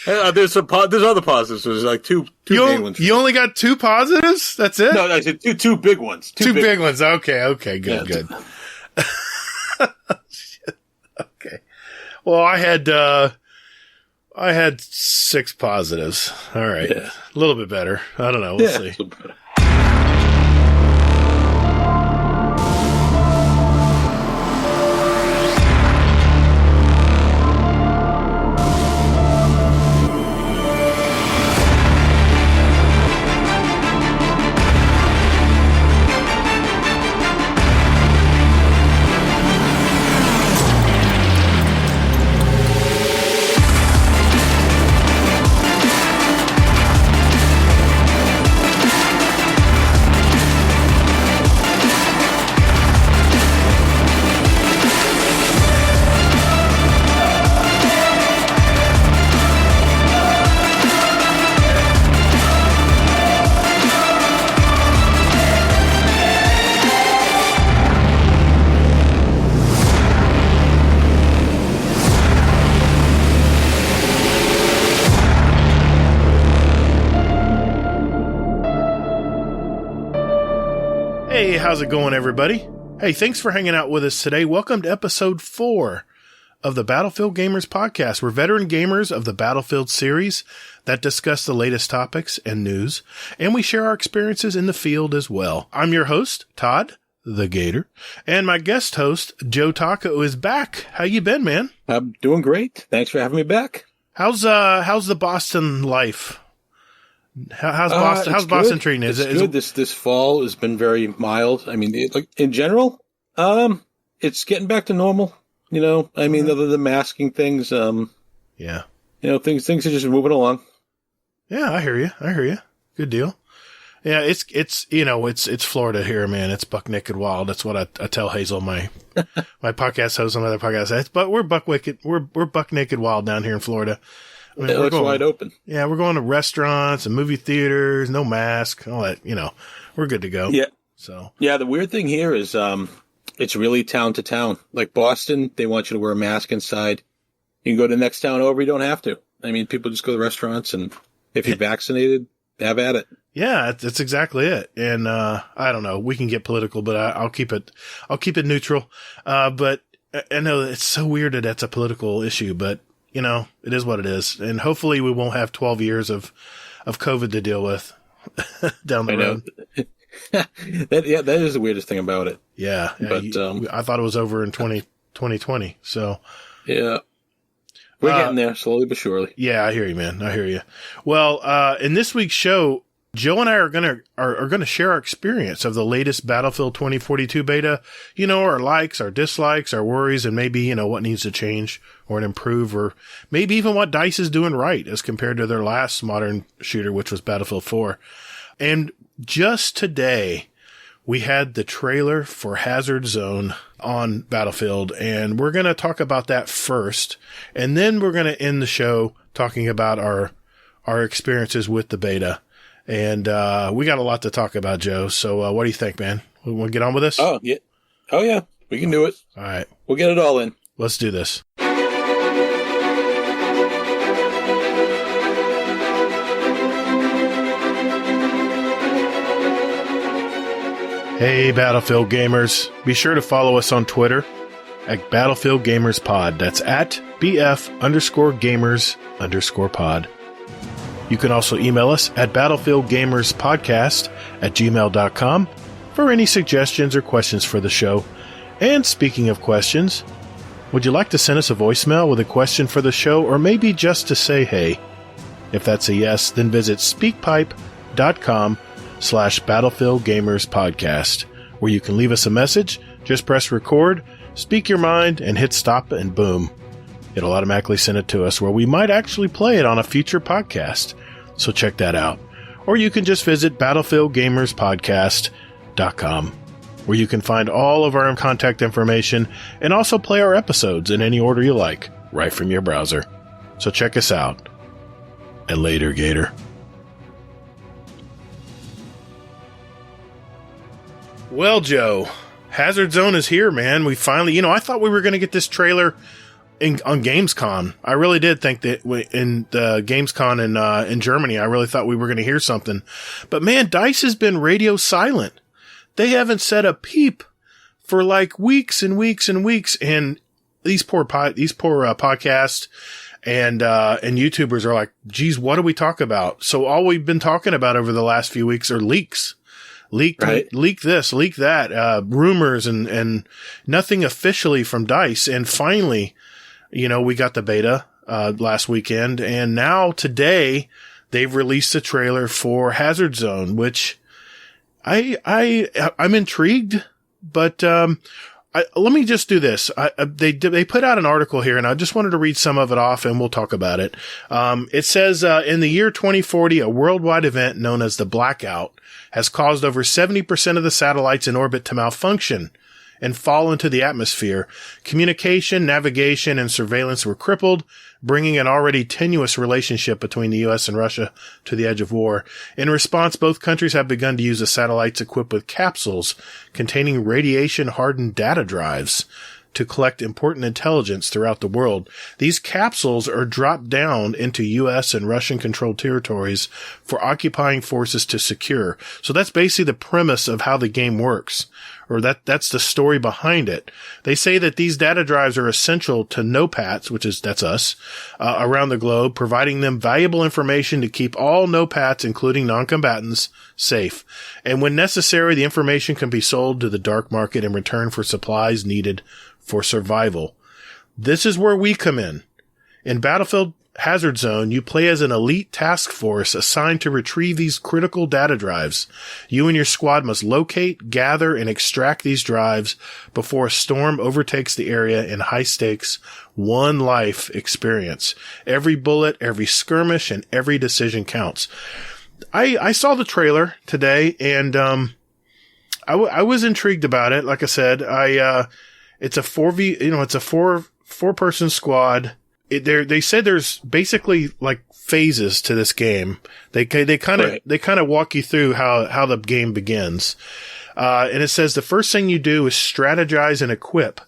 There's other positives. There's like two big ones. You only got 2 positives? That's it? No, I said two big ones. Two big ones. Okay, good. Okay. Well, I had 6 positives. All right. Yeah. A little bit better. I don't know. We'll see. Hey, how's it going, everybody? Hey, thanks for hanging out with us today. Welcome to episode 4 of the Battlefield Gamers podcast. We're veteran gamers of the Battlefield series that discuss the latest topics and news, and we share our experiences in the field as well. I'm your host, Todd the Gator, and my guest host, JoeTaco, is back. How you been, man? I'm doing great. Thanks for having me back. How's the Boston life? How's Boston treating you? It's good. This fall has been very mild. I mean, in general, it's getting back to normal. You know, I mean, other than masking things, yeah. You know, things are just moving along. Yeah, I hear you. Good deal. Yeah, it's Florida here, man. It's buck naked wild. That's what I tell Hazel, my podcast host on my other podcast. But we're buck naked wild down here in Florida. I mean, it looks wide open. Yeah, we're going to restaurants and movie theaters, no mask, all that. You know, we're good to go. Yeah. So yeah, the weird thing here is it's really town to town. Like Boston, they want you to wear a mask inside. You can go to the next town over. You don't have to. I mean, people just go to restaurants, and if you're vaccinated, have at it. Yeah, that's exactly it. And I don't know. We can get political, but I'll keep it neutral. But I know it's so weird that that's a political issue, but you know, it is what it is. And hopefully we won't have 12 years of COVID to deal with down the road. that is the weirdest thing about it. Yeah. But I thought it was over in 2020. So yeah, we're getting there slowly but surely. Yeah, I hear you, man. I hear you. Well, in this week's show, Joe and I are gonna share our experience of the latest Battlefield 2042 beta. You know, our likes, our dislikes, our worries, and maybe, you know, what needs to change or improve, or maybe even what DICE is doing right as compared to their last modern shooter, which was Battlefield 4. And just today, we had the trailer for Hazard Zone on Battlefield, and we're gonna talk about that first, and then we're gonna end the show talking about our experiences with the beta. And we got a lot to talk about, Joe. So what do you think, man? We want to get on with this? Oh, yeah. We can do it. All right. We'll get it all in. Let's do this. Hey, Battlefield gamers. Be sure to follow us on Twitter at Battlefield Gamers Pod. That's at BF_gamers_pod. You can also email us at battlefieldgamerspodcast@gmail.com for any suggestions or questions for the show. And speaking of questions, would you like to send us a voicemail with a question for the show, or maybe just to say hey? If that's a yes, then visit speakpipe.com/battlefieldgamerspodcast, where you can leave us a message. Just press record, speak your mind, and hit stop, and boom. It'll automatically send it to us, where we might actually play it on a future podcast. So check that out. Or you can just visit battlefieldgamerspodcast.com, where you can find all of our contact information and also play our episodes in any order you like, right from your browser. So check us out. And later, Gator. Well, Joe, Hazard Zone is here, man. We finally, I thought we were going to get this trailer on Gamescom. I really did think that in the Gamescom in Germany, I really thought we were going to hear something. But man, DICE has been radio silent. They haven't said a peep for like weeks and weeks and weeks. And these poor podcasts and YouTubers are like, geez, what do we talk about? So all we've been talking about over the last few weeks are leaks. Leak this, leak that, rumors and nothing officially from DICE. And finally, we got the beta, last weekend. And now today they've released a trailer for Hazard Zone, which I'm intrigued, but, let me just do this. They put out an article here and I just wanted to read some of it off and we'll talk about it. It says, in the year 2040, a worldwide event known as the blackout has caused over 70% of the satellites in orbit to malfunction and fall into the atmosphere. Communication, navigation, and surveillance were crippled, bringing an already tenuous relationship between the U.S. and Russia to the edge of war. In response, both countries have begun to use the satellites equipped with capsules containing radiation-hardened data drives to collect important intelligence throughout the world. These capsules are dropped down into U.S. and Russian-controlled territories for occupying forces to secure. So that's basically the premise of how the game works, or that's the story behind it. They say that these data drives are essential to NOPATs, that's us, around the globe, providing them valuable information to keep all NOPATs, including non-combatants, safe. And when necessary, the information can be sold to the dark market in return for supplies needed for survival. This is where we come in. In Battlefield Hazard Zone, you play as an elite task force assigned to retrieve these critical data drives. You and your squad must locate, gather, and extract these drives before a storm overtakes the area in high-stakes, one-life experience. Every bullet, every skirmish, and every decision counts. I saw the trailer today, and I was intrigued about it. Like I said, it's a 4-person squad. They said there's basically like phases to this game. They kind of walk you through how the game begins. And it says the first thing you do is strategize and equip.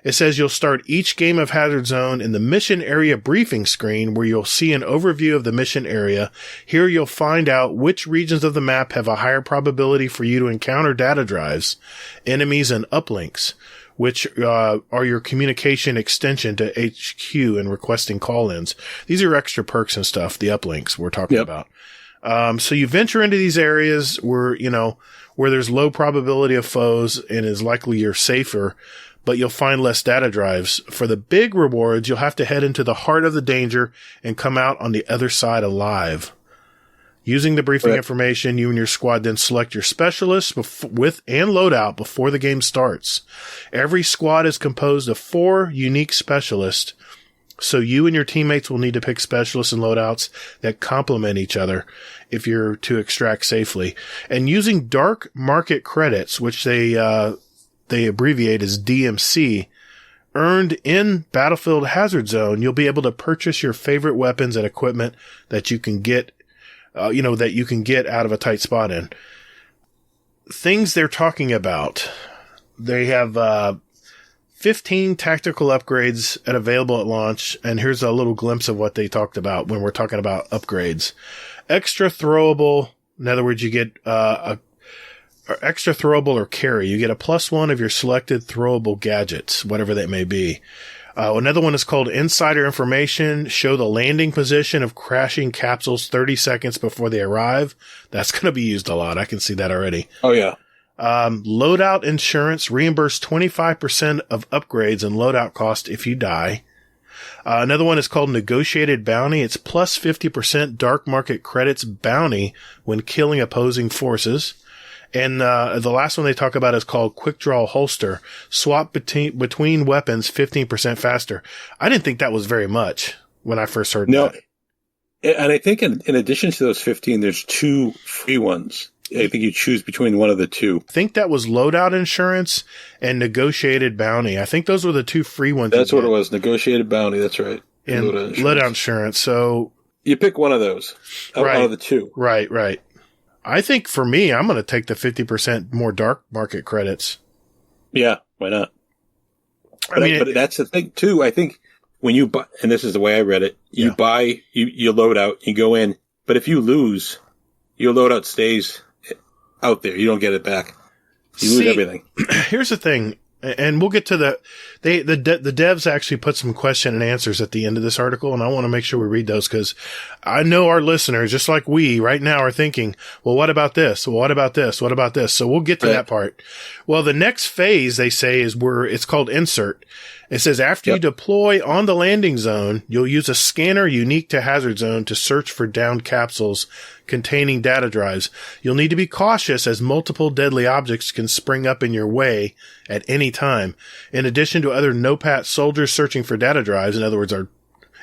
It says you'll start each game of Hazard Zone in the mission area briefing screen where you'll see an overview of the mission area. Here you'll find out which regions of the map have a higher probability for you to encounter data drives, enemies, and uplinks, which are your communication extension to HQ and requesting call-ins. These are extra perks and stuff, the uplinks we're talking about. So you venture into these areas where there's low probability of foes and is likely you're safer, but you'll find less data drives. For the big rewards, you'll have to head into the heart of the danger and come out on the other side alive. Using the briefing information, you and your squad then select your specialists with and loadout before the game starts. Every squad is composed of 4 unique specialists, so you and your teammates will need to pick specialists and loadouts that complement each other if you're to extract safely. And using dark market credits, which they abbreviate as DMC, earned in Battlefield Hazard Zone, you'll be able to purchase your favorite weapons and equipment that you can get out of a tight spot in. Things they're talking about. They have 15 tactical upgrades available at launch, and here's a little glimpse of what they talked about when we're talking about upgrades. Extra throwable, in other words, you get extra throwable or carry. You get a +1 of your selected throwable gadgets, whatever that may be. Another one is called Insider Information. Show the landing position of crashing capsules 30 seconds before they arrive. That's going to be used a lot. I can see that already. Oh, yeah. Loadout insurance. Reimburse 25% of upgrades and loadout cost if you die. Another one is called Negotiated Bounty. It's plus 50% dark market credits bounty when killing opposing forces. And the last one they talk about is called Quick Draw Holster. Swap between weapons 15% faster. I didn't think that was very much when I first heard that. And I think in addition to those 15, there's 2 free ones. I think you choose between one of the 2. I think that was Loadout Insurance and Negotiated Bounty. I think those were the 2 free ones. That's what it was. Negotiated Bounty. That's right. And Loadout Insurance. So you pick one of those out of the 2. Right. I think for me, I'm going to take the 50% more dark market credits. Yeah, why not? But that's the thing too. I think when you buy, and this is the way I read it, you buy, you load out, you go in, but if you lose, your loadout stays out there. You don't get it back. You lose everything. Here's the thing, and we'll get to the devs actually put some question and answers at the end of this article, and I want to make sure we read those because I know our listeners, just like we right now, are thinking, well, what about this? Well, what about this? What about this? So we'll get to that part. Well, the next phase, they say, is it's called insert. It says after you deploy on the landing zone, you'll use a scanner unique to hazard zone to search for downed capsules containing data drives. You'll need to be cautious as multiple deadly objects can spring up in your way at any time. In addition to other NOPAT soldiers searching for data drives, in other words, our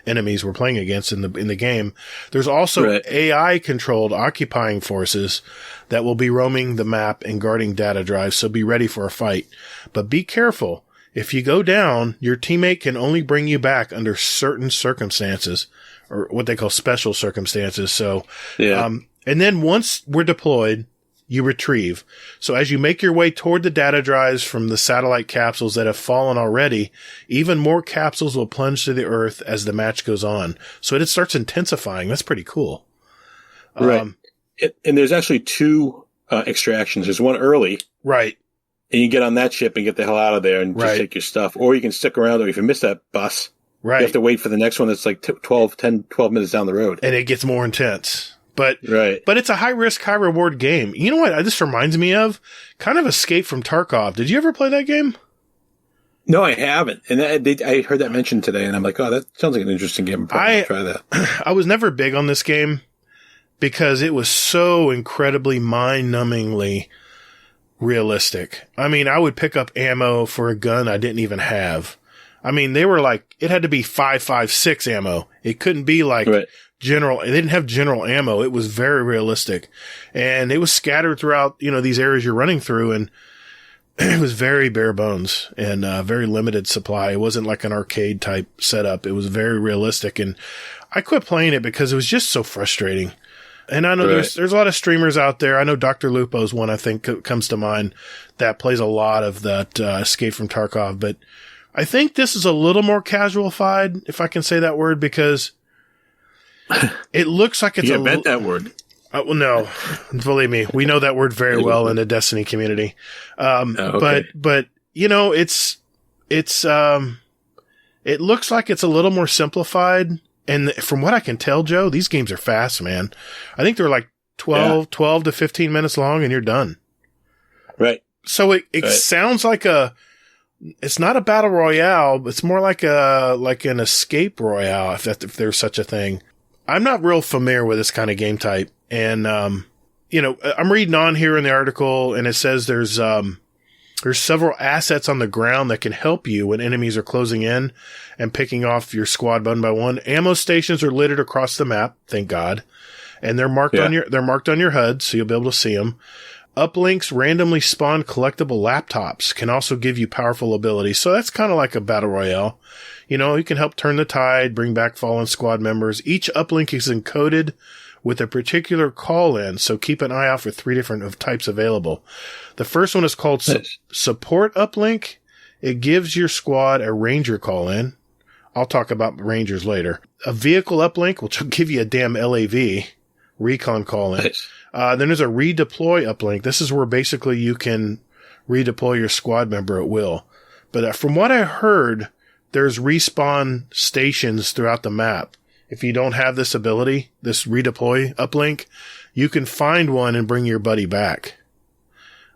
enemies we're playing against in the game, there's also AI-controlled occupying forces that will be roaming the map and guarding data drives, so be ready for a fight. But be careful. If you go down, your teammate can only bring you back under certain circumstances, or what they call special circumstances. So, and then once we're deployed, you retrieve. So as you make your way toward the data drives from the satellite capsules that have fallen already, even more capsules will plunge to the earth as the match goes on. So it starts intensifying. That's pretty cool. Right. And there's actually two extractions. There's one early. Right. And you get on that ship and get the hell out of there and just take your stuff. Or you can stick around, or if you miss that bus, you have to wait for the next one that's like 12 minutes down the road. And it gets more intense. But it's a high risk, high reward game. You know what this reminds me of? Kind of Escape from Tarkov. Did you ever play that game? No, I haven't. And I heard that mentioned today, and I'm like, oh, that sounds like an interesting game. I'll try that. I was never big on this game because it was so incredibly mind-numbingly realistic. I mean, I would pick up ammo for a gun I didn't even have. I mean, they were like, it had to be 5.56 ammo. It couldn't be like general. It didn't have general ammo. It was very realistic, and it was scattered throughout, these areas you're running through, and it was very bare bones and very limited supply. It wasn't like an arcade type setup. It was very realistic, and I quit playing it because it was just so frustrating. And I know there's a lot of streamers out there. I know Dr. Lupo's one, I think, comes to mind that plays a lot of that Escape from Tarkov. But I think this is a little more casualified, if I can say that word, because it looks like it's you invent that word. Well, no, believe me, we know that word very well in the Destiny community. But it looks like it's a little more simplified. And from what I can tell, Joe, these games are fast, man. I think they're like 12 to 15 minutes long and you're done. Right. So it sounds like it's not a battle royale, but it's more like an escape royale, if there's such a thing. I'm not real familiar with this kind of game type. And, I'm reading on here in the article and it says there's several assets on the ground that can help you when enemies are closing in and picking off your squad one by one. Ammo stations are littered across the map, thank God, and they're marked on your HUD, so you'll be able to see them. Uplinks randomly spawn collectible laptops can also give you powerful abilities, so that's kind of like a battle royale. You can help turn the tide, bring back fallen squad members. Each uplink is encoded with a particular call-in, so keep an eye out for 3 different types available. The first one is called Support Uplink. It gives your squad a Ranger call-in. I'll talk about Rangers later. A Vehicle Uplink will give you a damn LAV, Recon call-in. Nice. Then there's a Redeploy Uplink. This is where basically you can redeploy your squad member at will. But from what I heard, there's respawn stations throughout the map. If you don't have this ability, this redeploy uplink, you can find one and bring your buddy back.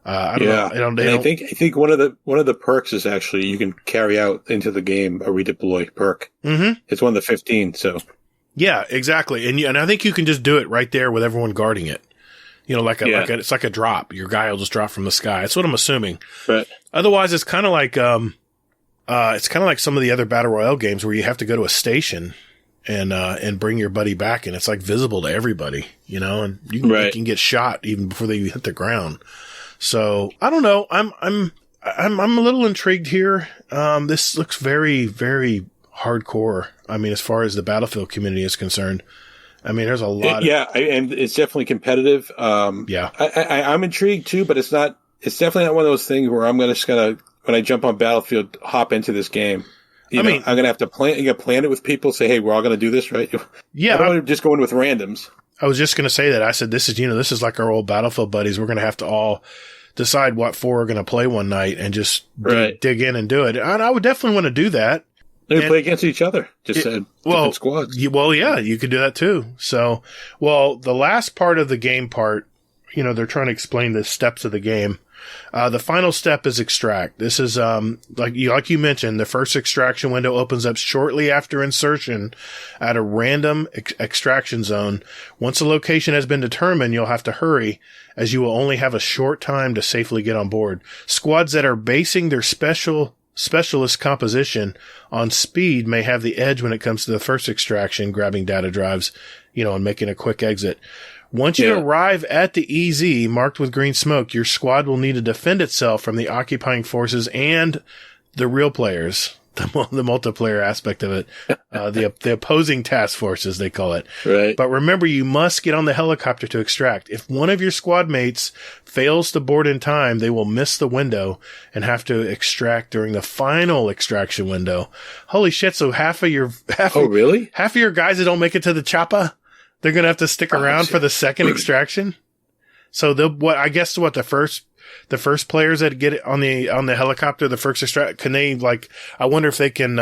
I don't know. I think one of the perks is actually you can carry out into the game a redeploy perk. Mm-hmm. It's one of the 15. So yeah, exactly. And I think you can just do it right there with everyone guarding it. It's like a drop. Your guy will just drop from the sky. That's what I'm assuming. Right. Otherwise, it's kind of like some of the other battle royale games where you have to go to a station and bring your buddy back, and it's like visible to everybody, and you can get shot even before they hit the ground. So I don't know. I'm a little intrigued here. This looks very, very hardcore. I mean, as far as the Battlefield community is concerned, I mean, there's a lot. And it's definitely competitive. I'm intrigued too, but it's definitely not one of those things where I'm just gonna, when I jump on Battlefield, hop into this game. I'm going to have to plan. You got to plan it with people. Say, hey, we're all going to do this, right? Yeah. I don't want to just go in with randoms. I was just going to say that. I said, this is like our old Battlefield buddies. We're going to have to all decide what 4 are going to play one night and just dig in and do it. And I would definitely want to do that. They play against each other. Just different squads. Yeah, you could do that too. So, the last part of the game part, they're trying to explain the steps of the game. The final step is extract. This is, like you mentioned, the first extraction window opens up shortly after insertion at a random extraction zone. Once a location has been determined, you'll have to hurry, as you will only have a short time to safely get on board. Squads that are basing their specialist composition on speed may have the edge when it comes to the first extraction, grabbing data drives, and making a quick exit. Once you arrive at the EZ marked with green smoke, your squad will need to defend itself from the occupying forces and the real players, the multiplayer aspect of it, the opposing task forces, they call it. Right. But remember, you must get on the helicopter to extract. If one of your squad mates fails to board in time, they will miss the window and have to extract during the final extraction window. Holy shit. So half of your guys that don't make it to the chopper, they're going to have to stick around for the second extraction. So the first players that get it on the helicopter, the first extract, can they I wonder if they can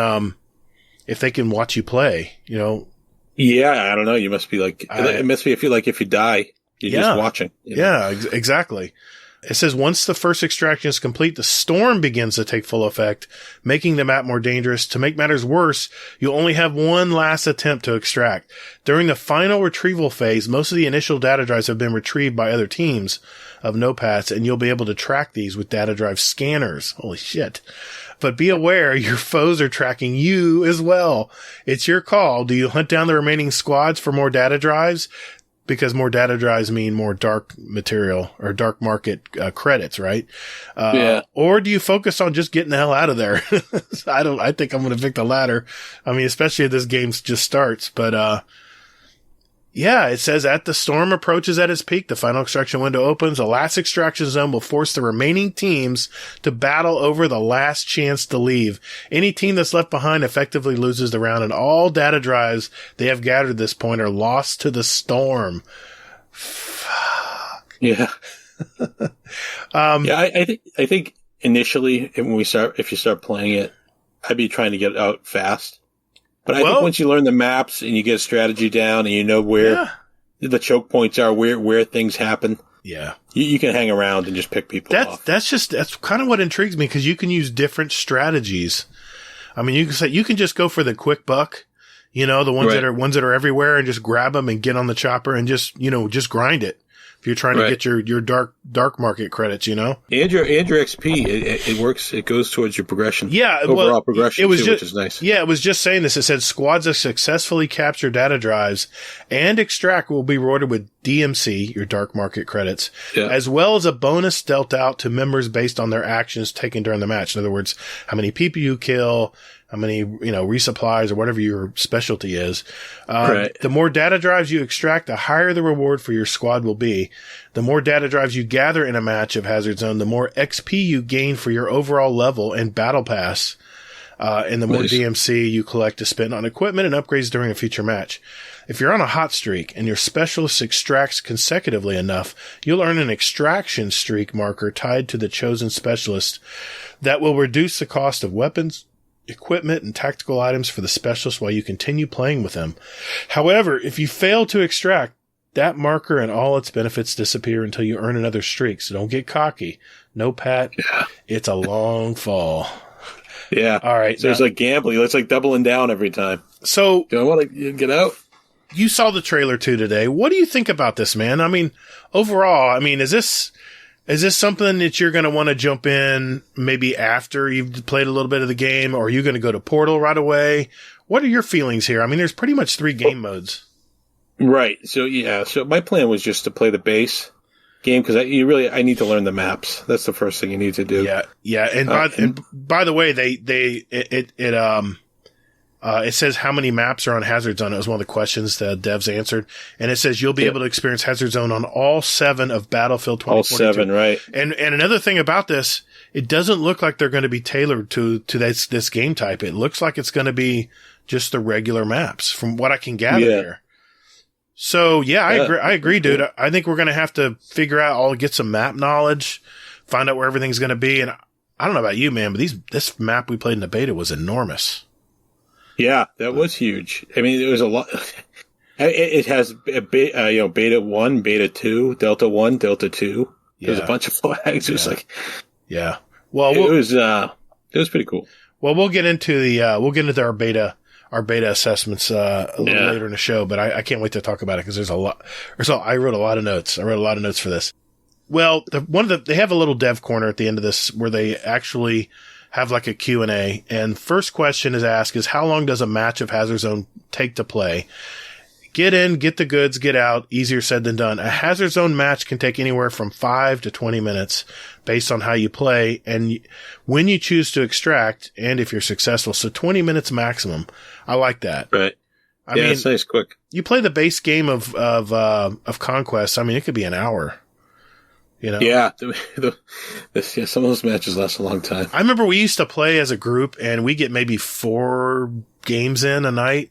watch you play, Yeah, I don't know. You must be it must be if you die, you're just watching. Yeah, exactly. It says once the first extraction is complete, the storm begins to take full effect, making the map more dangerous. To make matters worse, you'll only have one last attempt to extract. During the final retrieval phase, most of the initial data drives have been retrieved by other teams of NOPATs, and you'll be able to track these with data drive scanners. Holy shit. But be aware, your foes are tracking you as well. It's your call. Do you hunt down the remaining squads for more data drives? Because more data drives mean more dark material or dark market credits, right? Or do you focus on just getting the hell out of there? I think I'm going to pick the latter. I mean, especially if this game just starts. But it says at the storm approaches at its peak, the final extraction window opens. The last extraction zone will force the remaining teams to battle over the last chance to leave. Any team that's left behind effectively loses the round, and all data drives they have gathered at this point are lost to the storm. Fuck. Yeah. I think initially if you start playing it, I'd be trying to get out fast. But I think once you learn the maps and you get a strategy down and you know where the choke points are, where things happen, you can hang around and just pick people off. That's kind of what intrigues me, because you can use different strategies. I mean, you can just go for the quick buck, the ones that are everywhere, and just grab them and get on the chopper and just grind it. If you're trying to get your dark market credits, And your XP, it works. It goes towards your progression. Yeah, overall progression, which is nice. Yeah, it was just saying this. It said squads that successfully capture data drives and extract will be rewarded with DMC, your dark market credits, as well as a bonus dealt out to members based on their actions taken during the match. In other words, how many people you kill, how many, resupplies or whatever your specialty is. The more data drives you extract, the higher the reward for your squad will be. The more data drives you gather in a match of Hazard Zone, the more XP you gain for your overall level and battle pass. And the more DMC you collect to spend on equipment and upgrades during a future match. If you're on a hot streak and your specialist extracts consecutively enough, you'll earn an extraction streak marker tied to the chosen specialist that will reduce the cost of weapons, equipment, and tactical items for the specialist while you continue playing with them. However, if you fail to extract, that marker and all its benefits disappear until you earn another streak. So don't get cocky. No, Pat. It's a long fall. Yeah. All right. So it's like gambling. It's like doubling down every time. So do I want to get out? You saw the trailer too today. What do you think about this, man? I mean, overall, is this something that you're going to want to jump in maybe after you've played a little bit of the game, or are you going to go to Portal right away? What are your feelings here? There's pretty much 3 game modes. Right. So my plan was just to play the base game, because I need to learn the maps. That's the first thing you need to do. Yeah. And by the way, It says how many maps are on Hazard Zone. It was one of the questions the devs answered. And it says you'll be able to experience Hazard Zone on all 7 of Battlefield 2042. All 7, right. And another thing about this, it doesn't look like they're going to be tailored to this game type. It looks like it's going to be just the regular maps from what I can gather here. So I agree, dude. I think we're going to have to figure out, get some map knowledge, find out where everything's going to be. And I don't know about you, man, but this map we played in the beta was enormous. Yeah, that was huge. I mean, it was a lot. It has Beta 1, Beta 2, Delta 1, Delta 2. There's a bunch of flags. It was well, it was pretty cool. Well, we'll get into our beta assessments a little later in the show, but I can't wait to talk about it because there's a lot. I wrote a lot of notes. For this. Well, they have a little dev corner at the end of this where they actually have like a Q&A, and first question is asked is how long does a match of Hazard Zone take to play? Get in, get the goods, get out. Easier said than done. A Hazard Zone match can take anywhere from 5 to 20 minutes based on how you play and when you choose to extract and if you're successful. So 20 minutes maximum. I like that. Right. I mean, it's nice, quick. You play the base game of Conquest. I mean, it could be an hour. You know? Yeah. Some of those matches last a long time. I remember we used to play as a group and we get maybe 4 games in a night.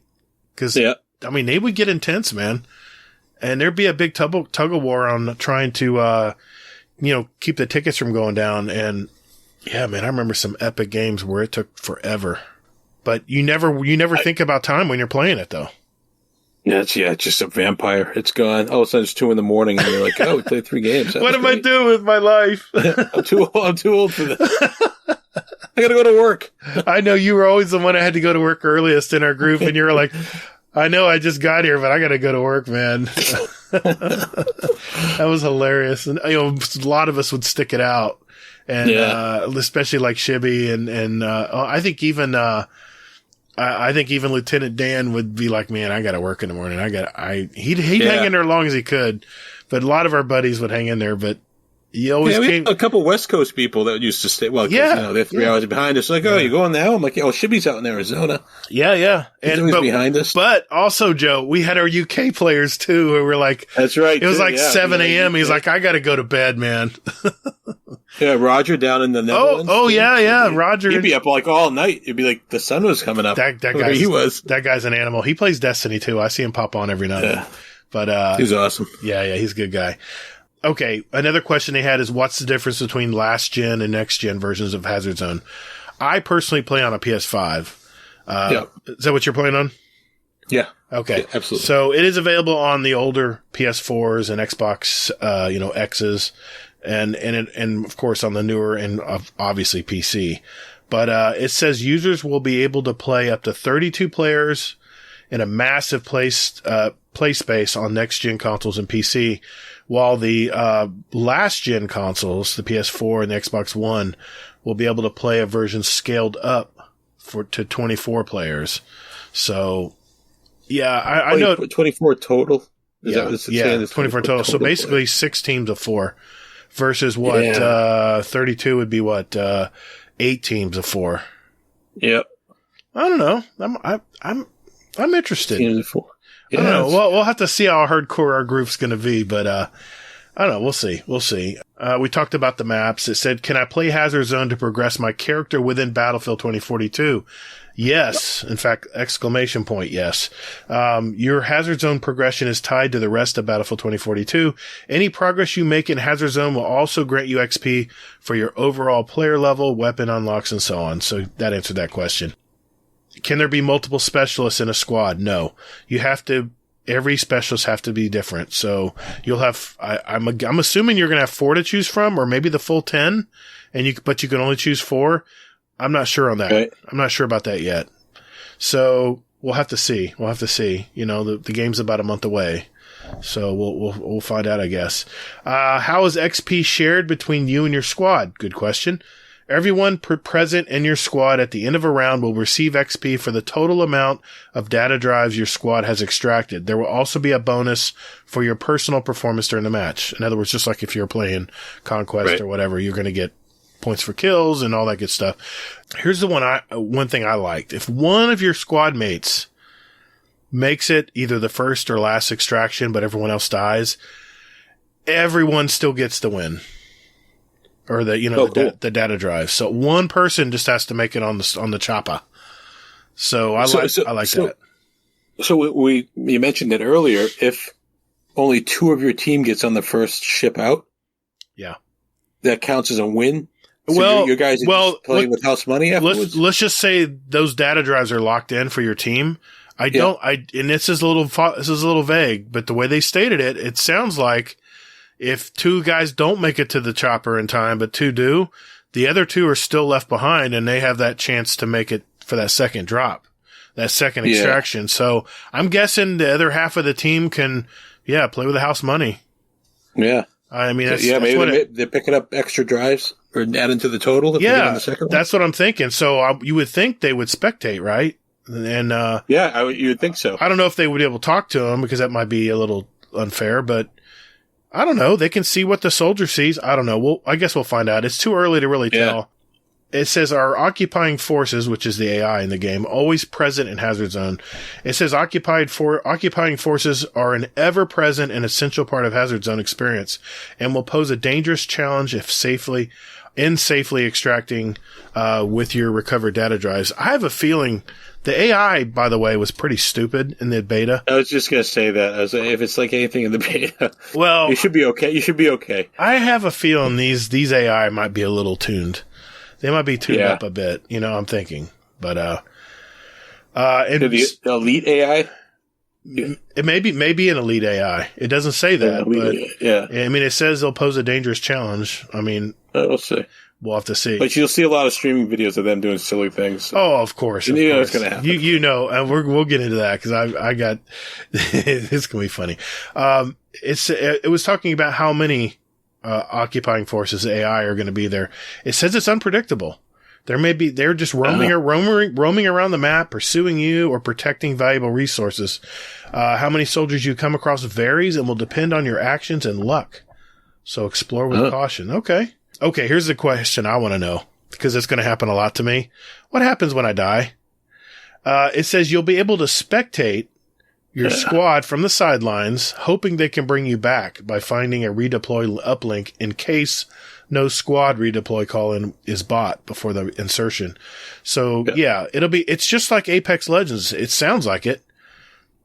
I mean, they would get intense, man. And there'd be a big tug of war on trying to, keep the tickets from going down. And yeah, man, I remember some epic games where it took forever. But you never think about time when you're playing it, though. Yeah, it's just a vampire. It's gone. All of a sudden, it's 2 a.m. and you're like, we played 3 games. What am I doing with my life? I'm too old for this. I gotta go to work. I know you were always the one that had to go to work earliest in our group, and you were like, I know I just got here, but I gotta go to work, man. That was hilarious. And, a lot of us would stick it out. And, especially like Shibby and I think even Lieutenant Dan would be like, man, I gotta work in the morning. He'd hang in there as long as he could, but a lot of our buddies would hang in there, but he always we came. Had a couple West Coast people that used to stay. Well, they're 3 hours behind us. Like, you going now? I'm like, Shibby's out in Arizona. Yeah. He's always behind us. But also, Joe, we had our UK players too, who were like, that's right. It was like 7 a.m. He's like, I got to go to bed, man. Yeah, Roger down in the Netherlands. Yeah, Roger. He'd be up like all night. It'd be like the sun was coming up. That guy's an animal. He plays Destiny too. I see him pop on every night. Yeah. But he's awesome. Yeah, he's a good guy. Okay, another question they had is what's the difference between last gen and next gen versions of Hazard Zone? I personally play on a PS5. Is that what you're playing on? Yeah. Okay. Yeah, absolutely. So it is available on the older PS4s and Xbox, X's, and of course on the newer and obviously PC. But it says users will be able to play up to 32 players in a massive play space on next gen consoles and PC. While the last gen consoles, the PS4 and the Xbox One, will be able to play a version scaled up to 24 players. So, I know 24 total. Is that what it's saying? It's 24 total. So basically, players. 6 teams of 4 versus 32 would be 8 teams of 4. Yep. I don't know. I'm interested. Teams of 4. I don't know. Well, we'll have to see how hardcore our group's going to be, but I don't know. We'll see. We talked about the maps. It said, can I play Hazard Zone to progress my character within Battlefield 2042? Yes. In fact, exclamation point, yes. Your Hazard Zone progression is tied to the rest of Battlefield 2042. Any progress you make in Hazard Zone will also grant you XP for your overall player level, weapon unlocks, and so on. So that answered that question. Can there be multiple specialists in a squad? No. Every specialist have to be different. So you'll have, I'm assuming you're going to have 4 to choose from, or maybe the full 10, but you can only choose 4. I'm not sure on that. Okay. I'm not sure about that yet. So we'll have to see. The game's about a month away. So we'll find out, I guess. How is XP shared between you and your squad? Good question. Everyone present in your squad at the end of a round will receive XP for the total amount of data drives your squad has extracted. There will also be a bonus for your personal performance during the match. In other words, just like if you're playing Conquest or whatever, you're going to get points for kills and all that good stuff. Here's the one thing I liked. If one of your squad mates makes it either the first or last extraction, but everyone else dies, everyone still gets the win. Or the data drive. So one person just has to make it on the chopper. So I like that. So you mentioned it earlier. If only 2 of your team gets on the first ship out, yeah, that counts as a win. So your guys are playing with house money afterwards. Let's just say those data drives are locked in for your team. And this is a little vague, but the way they stated it, it sounds like if 2 guys don't make it to the chopper in time, but 2 do, the other 2 are still left behind, and they have that chance to make it for that second drop, that second extraction. So I'm guessing the other half of the team can, play with the house money. Yeah. I mean, maybe they're picking up extra drives or adding to the total if they get on the second one. That's what I'm thinking. So you would think they would spectate, right? And you would think so. I don't know if they would be able to talk to them because that might be a little unfair, but I don't know. They can see what the soldier sees. I don't know. I guess we'll find out. It's too early to really tell. It says our occupying forces, which is the AI in the game, always present in Hazard Zone. It says occupying forces are an ever-present and essential part of Hazard Zone experience and will pose a dangerous challenge if safely extracting with your recovered data drives. I have a feeling the AI, by the way, was pretty stupid in the beta. I was just going to say that. If it's like anything in the beta, you should be okay. I have a feeling these AI might be a little tuned. They might be tuned up a bit, I'm thinking. But and the elite AI? It may be an elite AI. It doesn't say that, but I mean, it says they'll pose a dangerous challenge. I mean, we'll see. We'll have to see. But you'll see a lot of streaming videos of them doing silly things. So. Oh, of course. You know it's going to happen. And we'll get into that because I got it's going to be funny. It was talking about how many occupying forces AI are going to be there. It says it's unpredictable. They're just roaming around the map, pursuing you or protecting valuable resources. How many soldiers you come across varies and will depend on your actions and luck. So explore with caution. Okay, here's the question I want to know, because it's going to happen a lot to me. What happens when I die? It says you'll be able to spectate your squad from the sidelines, hoping they can bring you back by finding a redeploy uplink in case no squad redeploy call-in is bought before the insertion. So, it's just like Apex Legends. It sounds like it.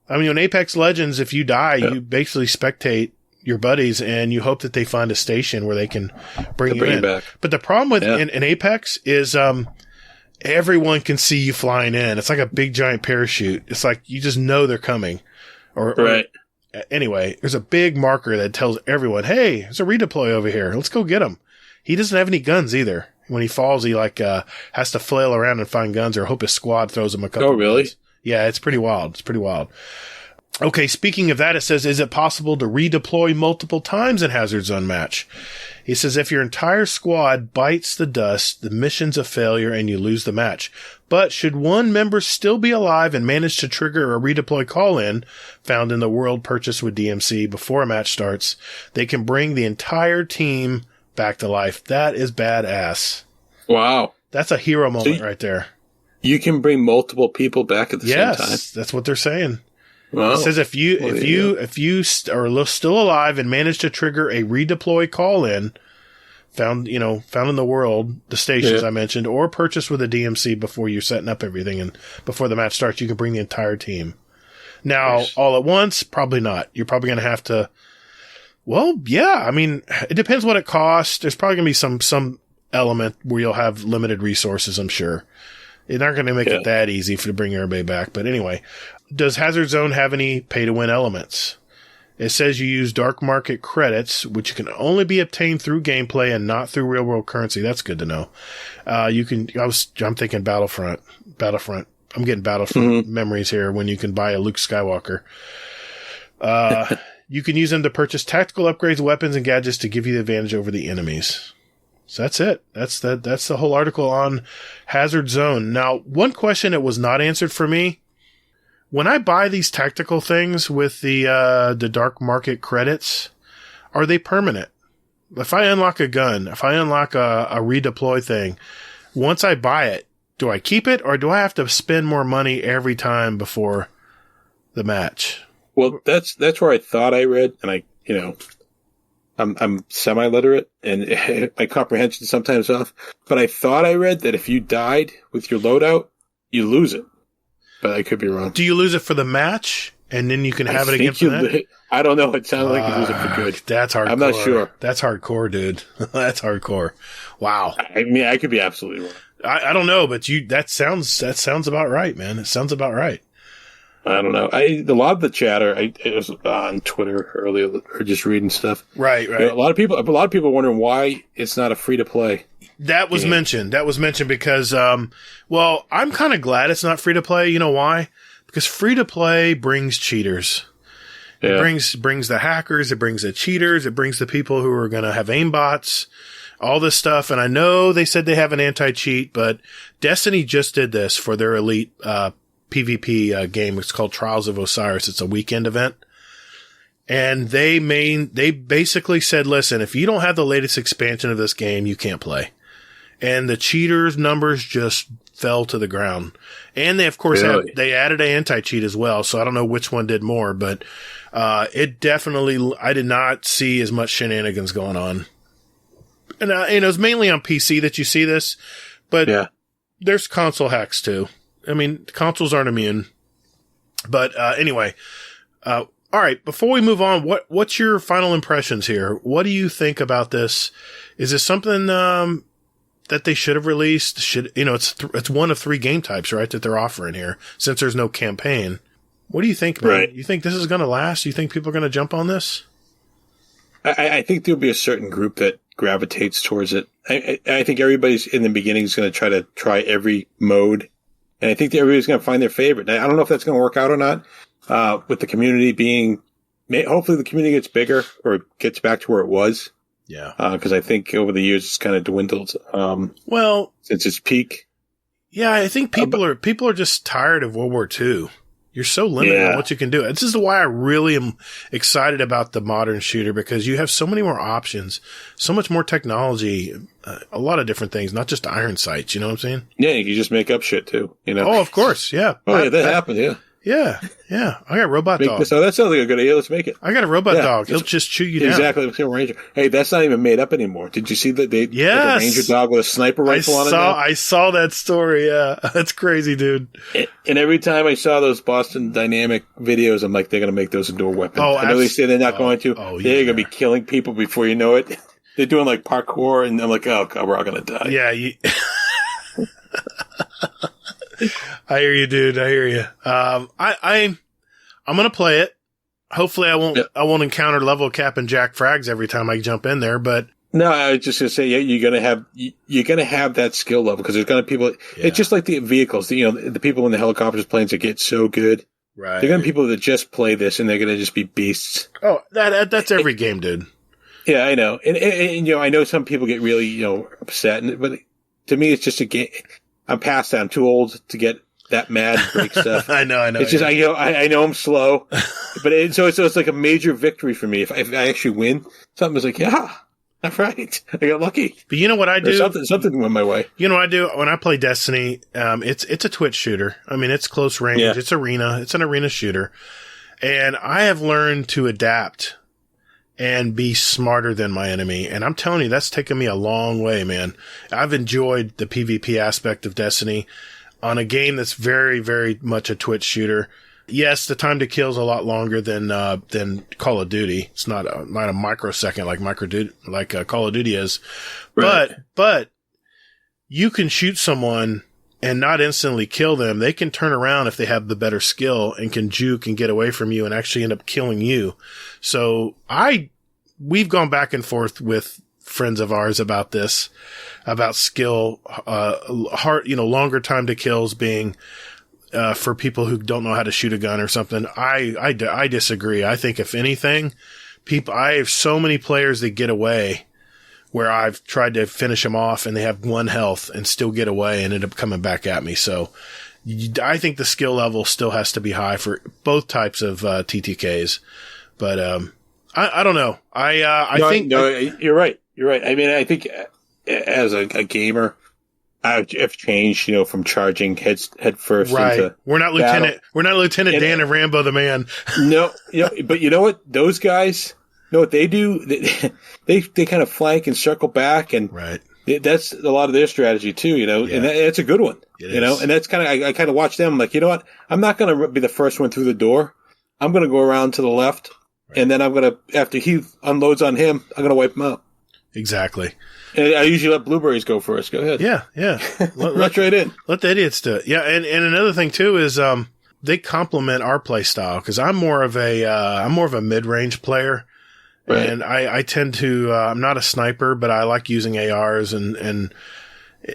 I mean, in Apex Legends, if you die, you basically spectate your buddies and you hope that they find a station where they can bring you in. Back. But the problem with in Apex is everyone can see you flying in. It's like a big giant parachute. It's like you just know they're coming. Or anyway, there's a big marker that tells everyone, hey, there's a redeploy over here. Let's go get him. He doesn't have any guns either. When he falls, he has to flail around and find guns or hope his squad throws him a couple. Oh, really? Guns. Yeah, it's pretty wild. Okay, speaking of that, it says, is it possible to redeploy multiple times in Hazard Zone match? He says, if your entire squad bites the dust, the mission's a failure and you lose the match. But should one member still be alive and manage to trigger a redeploy call-in found in the world purchased with DMC before a match starts, they can bring the entire team back to life. That is badass. Wow. That's a hero moment right there. You can bring multiple people back at the same time? Yes, that's what they're saying. Wow. It says if you are still alive and manage to trigger a redeploy call-in found in the world, the stations I mentioned, or purchased with a DMC before you're setting up everything and before the match starts, you can bring the entire team. Now, all at once, probably not. You're probably going to have to. Well, yeah. I mean, it depends what it costs. There's probably going to be some element where you'll have limited resources. I'm sure. They're not going to make it that easy to bring everybody back. But anyway. Does Hazard Zone have any pay-to-win elements? It says you use dark market credits, which can only be obtained through gameplay and not through real-world currency. That's good to know. I'm thinking Battlefront. I'm getting Battlefront memories here when you can buy a Luke Skywalker. You can use them to purchase tactical upgrades, weapons, and gadgets to give you the advantage over the enemies. So that's it. That's the whole article on Hazard Zone. Now, one question that was not answered for me. When I buy these tactical things with the dark market credits, are they permanent? if I unlock a gun, if I unlock a redeploy thing, once I buy it, do I keep it or do I have to spend more money every time before the match? Well, that's where I thought I read, and I'm semi-literate and my comprehension is sometimes off, but I thought I read that if you died with your loadout, you lose it. But I could be wrong. Do you lose it for the match and then you can have it again for that? I don't know. It sounded like you lose it for good. That's hardcore. I'm not sure. That's hardcore, dude. That's hardcore. Wow. I mean, I could be absolutely wrong. I don't know, but that sounds about right, man. It sounds about right. I don't know. A lot of the chatter, it was on Twitter earlier, or just reading stuff. Right. A lot of people are wondering why it's not a free to play. That was mentioned. That was mentioned because, well, I'm kind of glad it's not free to play. You know why? Because free to play brings cheaters. Yeah. It brings the hackers. It brings the cheaters. It brings the people who are going to have aimbots. All this stuff. And I know they said they have an anti-cheat, but Destiny just did this for their elite, PvP game. It's called Trials of Osiris. It's a weekend event. And they basically said, listen, if you don't have the latest expansion of this game, you can't play. And the cheaters numbers just fell to the ground. And they, of course, they added an anti-cheat as well. So I don't know which one did more, but, it definitely, I did not see as much shenanigans going on. And it was mainly on PC that you see this, but there's console hacks too. I mean, consoles aren't immune. But anyway, all right. Before we move on, what's your final impressions here? What do you think about this? Is this something that they should have released? It's one of 3 game types, right, that they're offering here, since there's no campaign. What do you think, man? Right. You think this is going to last? You think people are going to jump on this? I think there'll be a certain group that gravitates towards it. I think everybody's in the beginning is going to try every mode. And I think that everybody's going to find their favorite. I don't know if that's going to work out or not. With the community hopefully the community gets bigger or gets back to where it was. Yeah. Cause I think over the years it's kind of dwindled. Since its peak. Yeah. I think people are just tired of World War II. You're so limited on what you can do. This is why I really am excited about the modern shooter, because you have so many more options, so much more technology, a lot of different things, not just iron sights. You know what I'm saying? Yeah, you can just make up shit too. Oh, of course. Yeah. That happened. Yeah. Yeah. I got a robot dog. So that sounds like a good idea. Let's make it. I got a robot dog. He'll just chew you down. Exactly. Like a Ranger. Hey, that's not even made up anymore. Did you see that they a Ranger dog with a sniper rifle on it? I saw that story. Yeah. That's crazy, dude. And every time I saw those Boston Dynamic videos, I'm like, they're going to make those into a weapon. Oh, I know they say they're not going to. Oh, they're going to be killing people before you know it. They're doing like parkour, and I'm like, oh, God, we're all going to die. Yeah. I hear you, dude. I hear you. I'm going to play it. Hopefully I won't encounter level cap and jack frags every time I jump in there, but no, I was just going to say, you're going to have that skill level, because there's going to be people, it's just like the vehicles, the people in the helicopters, planes that get so good. Right. They're going to be people that just play this and they're going to just be beasts. Oh, that's every game, dude. Yeah, I know. And I know some people get really, upset, but to me, it's just a game. I'm past that. I'm too old to get that mad and break stuff. I know. It's just, I know I'm slow, but so it's like a major victory for me. If I actually win, something is like, yeah, all right. I got lucky. But you know what I do? Something went my way. You know what I do when I play Destiny? It's a twitch shooter. I mean, it's close range. Yeah. It's arena. It's an arena shooter. And I have learned to adapt and be smarter than my enemy. And I'm telling you, that's taken me a long way, man. I've enjoyed the PvP aspect of Destiny on a game that's very, very much a twitch shooter. Yes, the time to kill is a lot longer than Call of Duty. It's not a microsecond like Call of Duty is. Right. But you can shoot someone and not instantly kill them. They can turn around if they have the better skill and can juke and get away from you and actually end up killing you. So we've gone back and forth with friends of ours about this, about skill, longer time to kills being, for people who don't know how to shoot a gun or something. I disagree. I think if anything, I have so many players that get away where I've tried to finish them off and they have 1 health and still get away and end up coming back at me. So I think the skill level still has to be high for both types of TTKs. But I don't know. I think you're right. You're right. I mean, I think as a gamer, I've changed, from charging head first Right. into We're not Lieutenant Dan and Rambo the Man. No, but you know what? Those guys, know what they do? They kind of flank and circle back, and right. That's a lot of their strategy too, and that's a good one, and that's kind of, I kind of watch them like, you know what? I'm not going to be the first one through the door. I'm going to go around to the left, and then I'm going to, after he unloads on him, I'm going to wipe him out. Exactly. And I usually let blueberries go first. Go ahead. Yeah. Rush right in. Let the idiots do it. Yeah. And another thing too is, they complement our play style, because I'm more of a mid-range player. Right. And I tend to, I'm not a sniper, but I like using ARs, and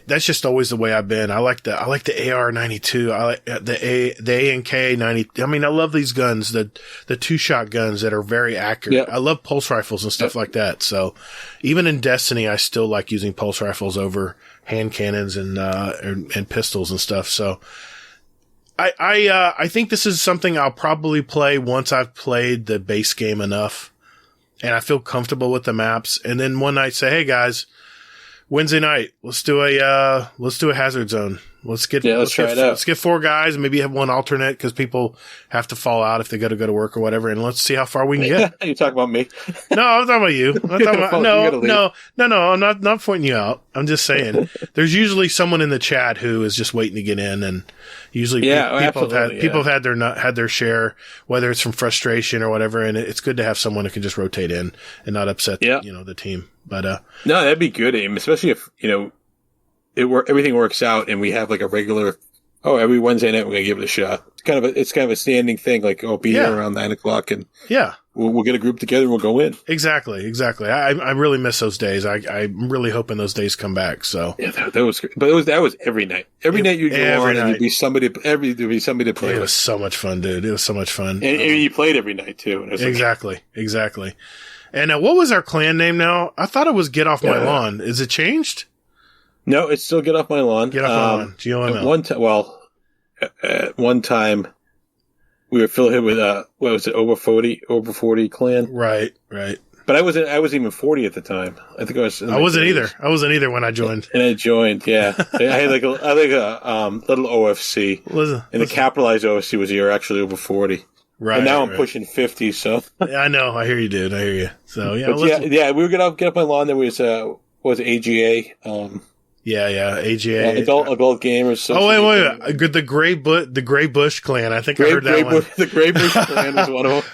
that's just always the way I've been. I like the AR-92. I like the A&K-90. I mean, I love these guns, the 2-shot guns that are very accurate. Yep. I love pulse rifles and stuff like that. So even in Destiny, I still like using pulse rifles over hand cannons and pistols and stuff. So I think this is something I'll probably play once I've played the base game enough, and I feel comfortable with the maps. And then one night say, hey guys, Wednesday night, let's do a hazard zone. Let's get 4 guys, and maybe have one alternate, because people have to fall out if they got to go to work or whatever. And let's see how far we can get. You talking about me? No, I'm talking about you. No. I'm not pointing you out. I'm just saying there's usually someone in the chat who is just waiting to get in, and usually people have had their share, whether it's from frustration or whatever. And it's good to have someone who can just rotate in and not upset the team. But no, that'd be good, Aim, especially if everything works out and we have like a regular. Oh, every Wednesday night we're gonna give it a shot. It's kind of a standing thing. Like, be here around 9:00, and we'll get a group together and we'll go in. Exactly. I really miss those days. I'm really hoping those days come back. So that was great. But that was every night. Every night you'd go on, and there'd be somebody to play with. It was so much fun, dude. It was so much fun. And you played every night too. And Exactly. And what was our clan name now? I thought it was Get Off My Lawn. Is it changed? No, it's still Get Off My Lawn. Get Off My Lawn. GOML. At one time, we were affiliated with what was it, over 40 clan? Right. But I wasn't even 40 at the time. I think I was. I wasn't either. I wasn't either when I joined. And I joined. Yeah, I had like a little OFC, and the capitalized OFC was you're actually over 40. Right. And now I'm pushing 50. So I know. I hear you, dude. I hear you. So we were gonna get up my lawn. There was was AGA. AGA. Adult Gamers. Wait. The Gray Bush clan. I think I heard that one. The Gray Bush clan was one of them.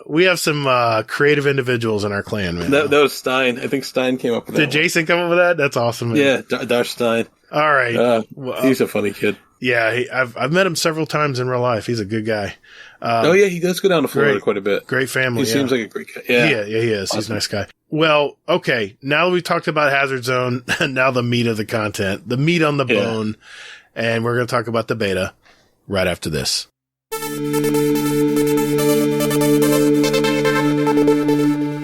We have some creative individuals in our clan, man. That was Stein. I think Stein came up with that. Did Jason come up with that? That's awesome, man. Yeah, Darth Stein. All right. He's a funny kid. Yeah, I've met him several times in real life. He's a good guy. He does go down to Florida quite a bit. Great family. He seems like a great guy. Yeah, he is. Awesome. He's a nice guy. Well, okay. Now that we've talked about Hazard Zone, now the meat of the content, the meat on the bone, and we're going to talk about the beta right after this.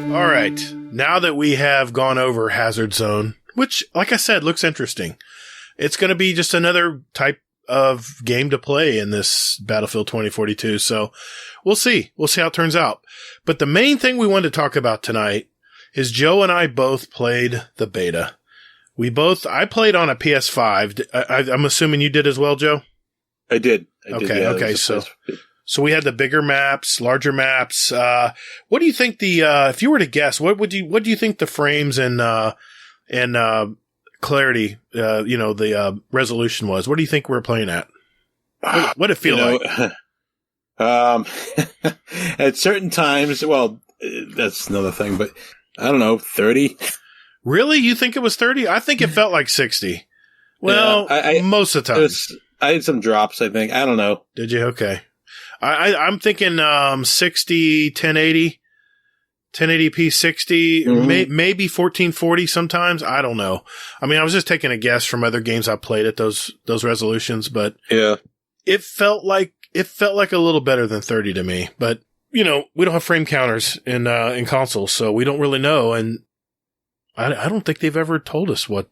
All right. Now that we have gone over Hazard Zone, which, like I said, looks interesting, it's going to be just another type of game to play in this Battlefield 2042. So we'll see. We'll see how it turns out. But the main thing we wanted to talk about tonight is Joe and I both played the beta. I played on a PS5. I'm assuming you did as well, Joe? I did. Okay. So we had the bigger maps, larger maps. What do you think if you were to guess, what do you think the frames and clarity, the resolution was? What do you think we're playing at? What did it feel like? At certain times, well, that's another thing, but I don't know, 30. Really? You think it was 30? I think it felt like 60. Well, most of the time. I had some drops, I think. I don't know. Did you? Okay. I'm thinking 60, 1080. 1080p 60, maybe 1440 sometimes. I don't know. I mean, I was just taking a guess from other games I played at those resolutions, but it felt like a little better than 30 to me. But we don't have frame counters in consoles, so we don't really know. And I don't think they've ever told us what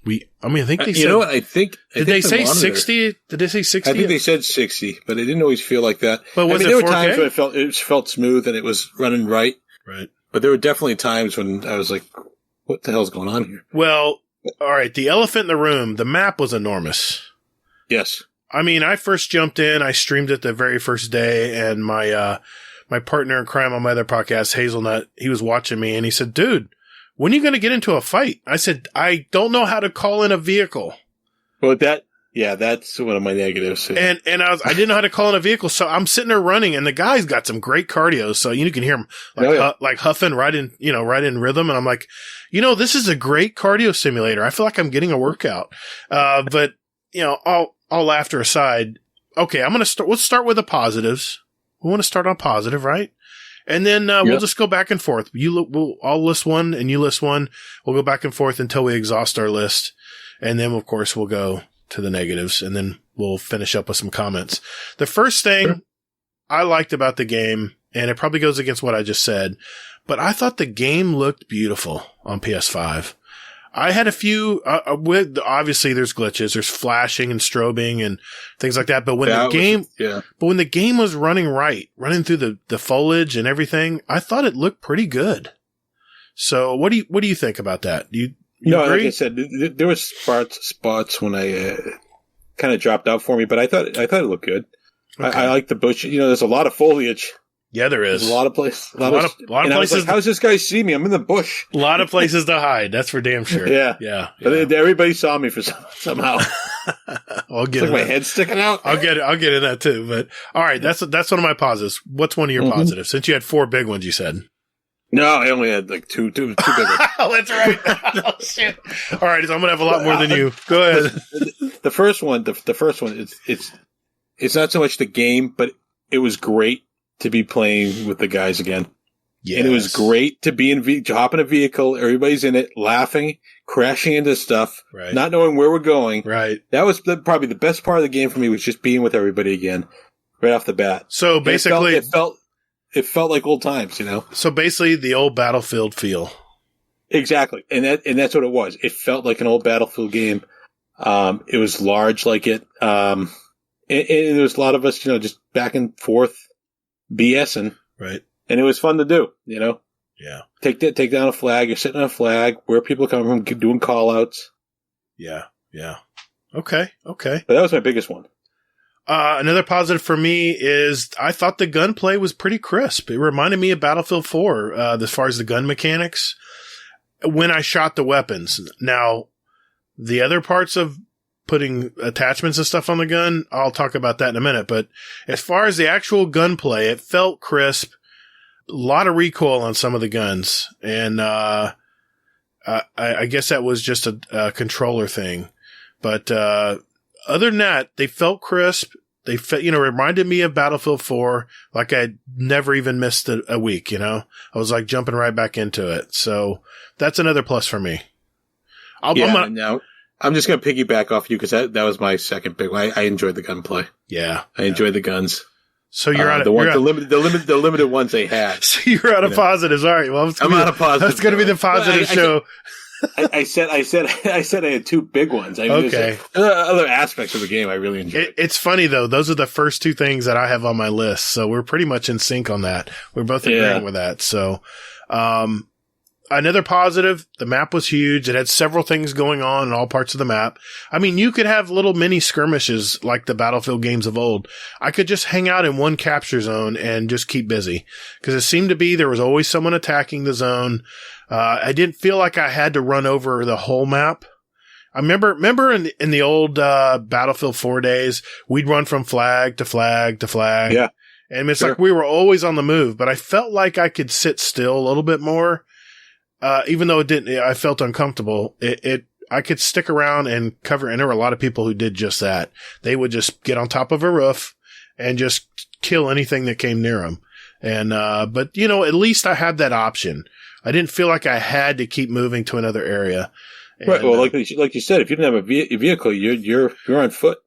I think they said. You know what? Did they say 60? Did they say 60? I think they said 60, but it didn't always feel like that. But was it there 4K? were times when it felt smooth and it was running right. Right. But there were definitely times when I was like, what the hell's going on here? Well, all right. The elephant in the room, the map was enormous. Yes. I mean, I first jumped in. I streamed it the very first day, and my partner in crime on my other podcast, Hazelnut, he was watching me, and he said, dude, when are you going to get into a fight? I said, I don't know how to call in a vehicle. Well, that's one of my negatives. And I didn't know how to call in a vehicle, so I'm sitting there running, and the guy's got some great cardio, so you can hear him like huffing right in rhythm, and I'm like, this is a great cardio simulator. I feel like I'm getting a workout. But all laughter aside, okay, let's start with the positives. We want to start on positive, right? And then we'll just go back and forth. I'll list one, and you list one. We'll go back and forth until we exhaust our list, and then of course we'll go to the negatives, and then we'll finish up with some comments. The first thing I liked about the game, and it probably goes against what I just said, but I thought the game looked beautiful on PS5. I had a few, obviously there's glitches, there's flashing and strobing and things like that, but when the game was running through the foliage and everything, I thought it looked pretty good. So what do you think about that? Do you agree? Like I said, there was spots when I kind of dropped out for me, but I thought it looked good. Okay. I like the bush. There's a lot of foliage. Yeah, there is. There's a lot of places. A lot of places. I was like, how's this guy see me? I'm in the bush. A lot of places to hide. That's for damn sure. Yeah. But everybody saw me somehow. I'll get it's like my head sticking out. I'll get in that too. But all right, that's one of my positives. What's one of your positives? Since you had 4 big ones, you said. No, I only had like two big ones. Oh, that's right. Oh, shit. All right, so I'm gonna have a lot more than you. Go ahead. The first one, it's not so much the game, but it was great to be playing with the guys again. Yes. And it was great to hop in a vehicle, everybody's in it, laughing, crashing into stuff, right, not knowing where we're going. Right. That was probably the best part of the game for me, was just being with everybody again, right off the bat. So basically, it felt like old times, So basically, the old Battlefield feel. Exactly, and that's what it was. It felt like an old Battlefield game. It was large, like it, and there was a lot of us, just back and forth, BSing, right? And it was fun to do, Yeah. Take down a flag. You're sitting on a flag. Where people coming from, doing call outs. Yeah. Okay. But that was my biggest one. Another positive for me is I thought the gunplay was pretty crisp. It reminded me of Battlefield 4 as far as the gun mechanics when I shot the weapons. Now, the other parts of putting attachments and stuff on the gun, I'll talk about that in a minute. But as far as the actual gunplay, it felt crisp. A lot of recoil on some of the guns. And I guess that was just a controller thing. But other than that, they felt crisp. They reminded me of Battlefield 4, like I'd never even missed a week, I was like jumping right back into it. So that's another plus for me. Now I'm just going to piggyback off you because that was my second big one. I enjoyed the gunplay. Yeah. I enjoyed the guns. So you're out of the limited ones they had. So you're out of positives. All right. Well, I'm out of positives. That's going to be the positive show. I said I had 2 big ones. Okay. Other aspects of the game I really enjoyed. It's funny though; those are the first 2 things that I have on my list, so we're pretty much in sync on that. We're both agreeing with that. So, another positive: the map was huge. It had several things going on in all parts of the map. I mean, you could have little mini skirmishes like the Battlefield games of old. I could just hang out in one capture zone and just keep busy because it seemed to be there was always someone attacking the zone. I didn't feel like I had to run over the whole map. I remember in the old Battlefield 4 days, we'd run from flag to flag to flag. Yeah. And it's like we were always on the move, but I felt like I could sit still a little bit more. Even though I felt uncomfortable. I could stick around and cover, and there were a lot of people who did just that. They would just get on top of a roof and just kill anything that came near them. And, but at least I had that option. I didn't feel like I had to keep moving to another area. And, right. Well, like you said, if you didn't have a vehicle, you're on foot.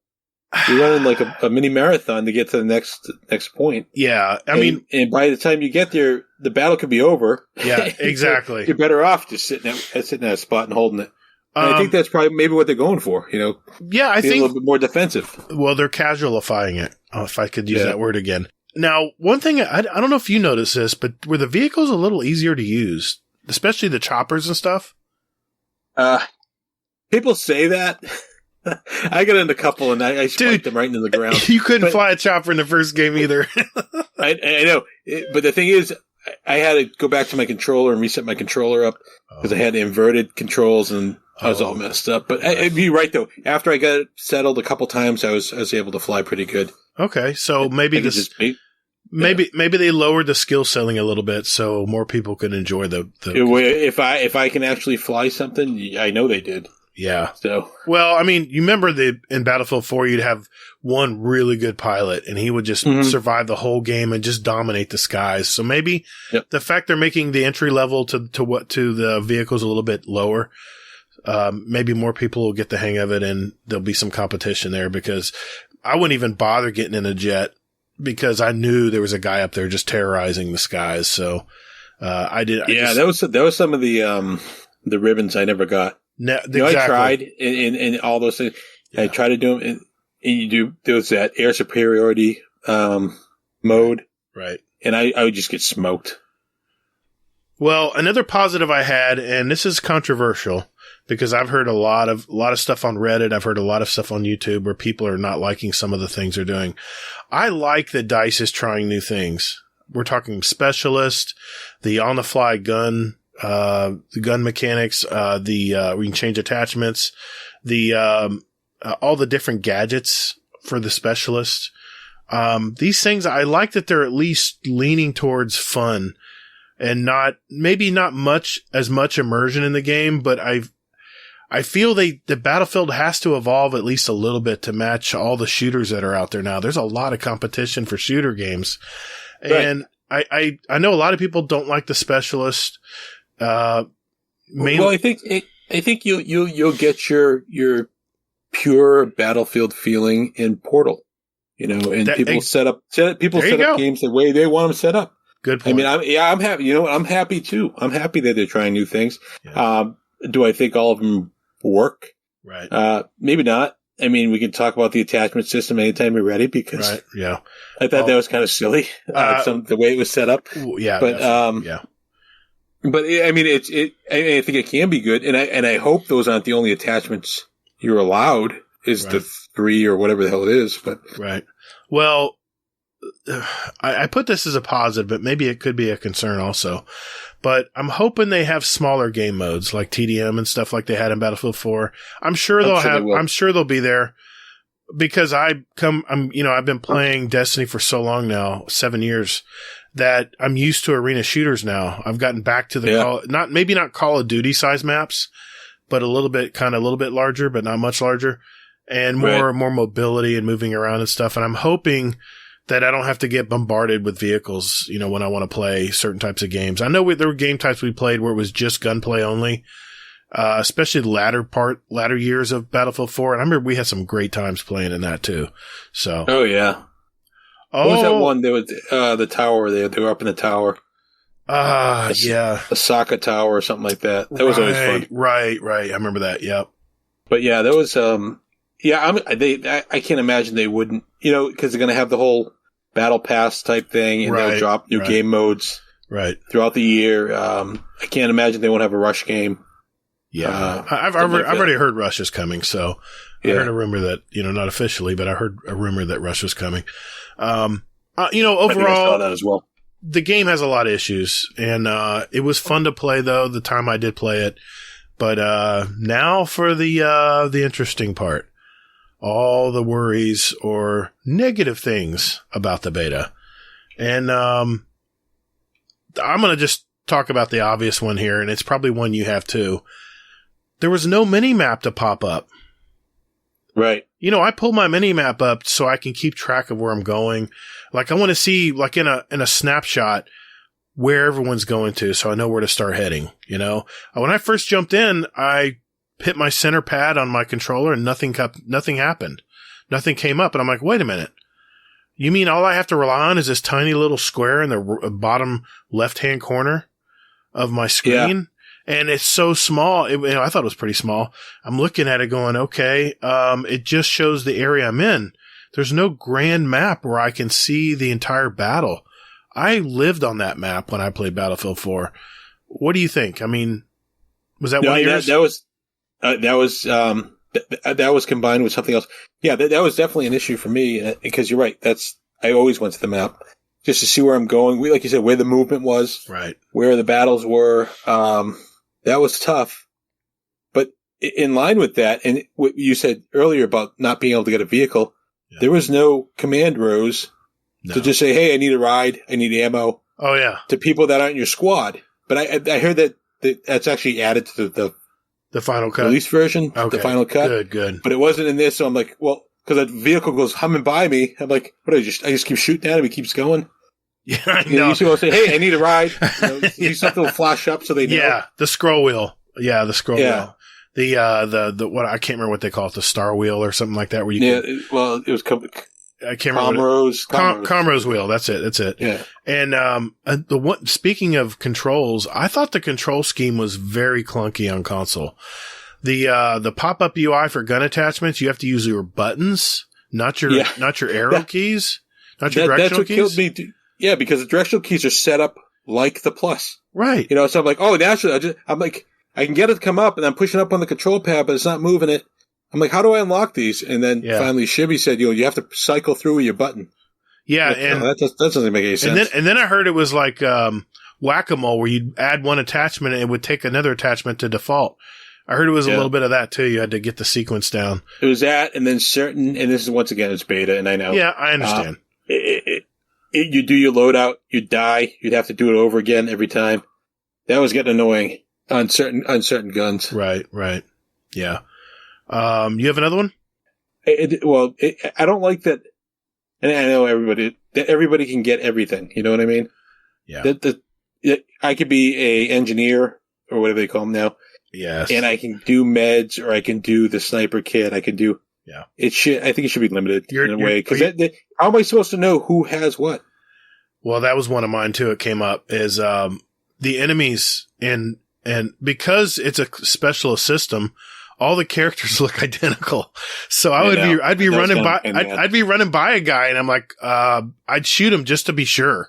You're running like a mini marathon to get to the next point. Yeah. And by the time you get there, the battle could be over. Yeah, exactly. You're better off just sitting at a spot and holding it. And I think that's probably maybe what they're going for, Yeah, I think a little bit more defensive. Well, they're casualifying it, if I could use that word again. Now, one thing, I don't know if you noticed this, but were the vehicles a little easier to use, especially the choppers and stuff? People say that. I got in a couple and I spiked them right into the ground. You couldn't fly a chopper in the first game either. I know. But the thing is, I had to go back to my controller and reset my controller up because I had inverted controls and I was all messed up. But you're right, though. After I got it settled a couple times, I was able to fly pretty good. Okay, so maybe this... Maybe they lowered the skill ceiling a little bit so more people could enjoy the If I can actually fly something, I know they did. Yeah. So, well, I mean, you remember in Battlefield 4, you'd have one really good pilot, and he would just survive the whole game and just dominate the skies. So maybe the fact they're making the entry level to the vehicles a little bit lower, maybe more people will get the hang of it, and there'll be some competition there. Because I wouldn't even bother getting in a jet because I knew there was a guy up there just terrorizing the skies. So that was some of the ribbons I never got. No, exactly. I tried in all those things. Yeah. I tried to do them, and there was that air superiority mode, right? And I would just get smoked. Well, another positive I had, and this is controversial because I've heard a lot of stuff on Reddit. I've heard a lot of stuff on YouTube where people are not liking some of the things they're doing. I like that DICE is trying new things. We're talking specialist, the on-the-fly gun. The gun mechanics, we can change attachments, all the different gadgets for the specialist. These things, I like that they're at least leaning towards fun and maybe not as much immersion in the game, but I feel the Battlefield has to evolve at least a little bit to match all the shooters that are out there now. There's a lot of competition for shooter games. Right. And I know a lot of people don't like the specialist. Well, I think you'll get your pure Battlefield feeling in Portal, and people set up games the way they want them set up. Good point. I mean, I'm happy. I'm happy too. I'm happy that they're trying new things. Yeah. Do I think all of them work? Right. Maybe not. I mean, we can talk about the attachment system anytime we're ready because I thought that was kind of silly. The way it was set up. Yeah. But yeah. But I mean, I think it can be good, and I hope those aren't the only attachments you're allowed. Is the 3 or whatever the hell it is? But right. Well, I put this as a positive, but maybe it could be a concern also. But I'm hoping they have smaller game modes like TDM and stuff like they had in Battlefield 4. I'm sure they'll be there because I've been playing Destiny for so long now, 7 years. That I'm used to arena shooters now. I've gotten back to the not Call of Duty size maps, but a little bit larger, but not much larger, and more mobility and moving around and stuff. And I'm hoping that I don't have to get bombarded with vehicles, when I want to play certain types of games. I know there were game types we played where it was just gunplay only, especially the latter years of Battlefield 4. And I remember we had some great times playing in that too. So. Oh yeah. What was that one? There was the tower. They were up in the tower. Yeah. The Sokka Tower or something like that. That was always fun. Right. I remember that. Yep. But yeah, there was I can't imagine they wouldn't, because they're going to have the whole battle pass type thing, and they'll drop new game modes throughout the year. I can't imagine they won't have a rush game. Yeah, I've already heard Rush is coming, so I heard a rumor that not officially, but I heard a rumor that Rush was coming. Overall, I saw that as well. The game has a lot of issues, and it was fun to play though the time I did play it. But now for the interesting part, all the worries or negative things about the beta, and I'm gonna just talk about the obvious one here, and it's probably one you have too. There was no mini map to pop up. Right. I pull my mini map up so I can keep track of where I'm going. Like I want to see, like in a snapshot, where everyone's going to, so I know where to start heading. When I first jumped in, I hit my center pad on my controller and nothing happened. Nothing came up, and I'm like, wait a minute. You mean all I have to rely on is this tiny little square in the bottom left-hand corner of my screen? Yeah. And it's so small. I thought it was pretty small. I'm looking at it going, okay, it just shows the area I'm in. there's no grand map where I can see the entire battle. I lived on that map when I played Battlefield 4. What do you think? I mean, was that one of yours? That was combined with something else. Yeah, that was definitely an issue for me because you're right. I always went to the map just to see where I'm going. Like you said, where the movement was, right, where the battles were. That was tough. But in line with that, and what you said earlier about not being able to get a vehicle, there was no command rows to just say, "Hey, I need a ride. I need ammo." Oh yeah, to people that aren't in your squad. But I heard that that's actually added to the final cut release version, the final cut. Good. But it wasn't in this, so I'm like, well, because that vehicle goes humming by me. I'm like, what? I just keep shooting at him. He keeps going. Yeah, I know. You see, I'll say, "Hey, I need a ride." You something will flash up so they know. Yeah, the scroll wheel. Yeah, the scroll wheel. The what I can't remember what they call it, the star wheel or something like that. Where you well, it was. I can't remember. Comrose wheel. That's it. Yeah. And speaking of controls, I thought the control scheme was very clunky on console. The pop up UI for gun attachments, you have to use your buttons, not your arrow keys, not your directional keys. That's what killed me. Yeah, because the directional keys are set up like the plus. Right. So I'm like, oh, naturally, I'm like, I can get it to come up, and I'm pushing up on the control pad, but it's not moving it. I'm like, how do I unlock these? And then finally Shibby said, you have to cycle through with your button. Yeah. Like, and that doesn't make any sense. And then I heard it was like, whack-a-mole where you'd add one attachment and it would take another attachment to default. I heard it was a little bit of that too. You had to get the sequence down. It was that, and then and this is once again, it's beta, and I know. Yeah, I understand. You do your loadout, you die, you'd have to do it over again every time. That was getting annoying on certain guns. Right. Yeah. You have another one? I don't like that. And I know everybody can get everything. You know what I mean? Yeah. I could be a engineer or whatever they call them now. Yes. And I can do meds, or I can do the sniper kit. I can do. Yeah. I think it should be limited in a way. Because how am I supposed to know who has what? Well, that was one of mine too. It came up is the enemies and because it's a specialist system, all the characters look identical. So I'd be running by a guy, and I'm like, I'd shoot him just to be sure,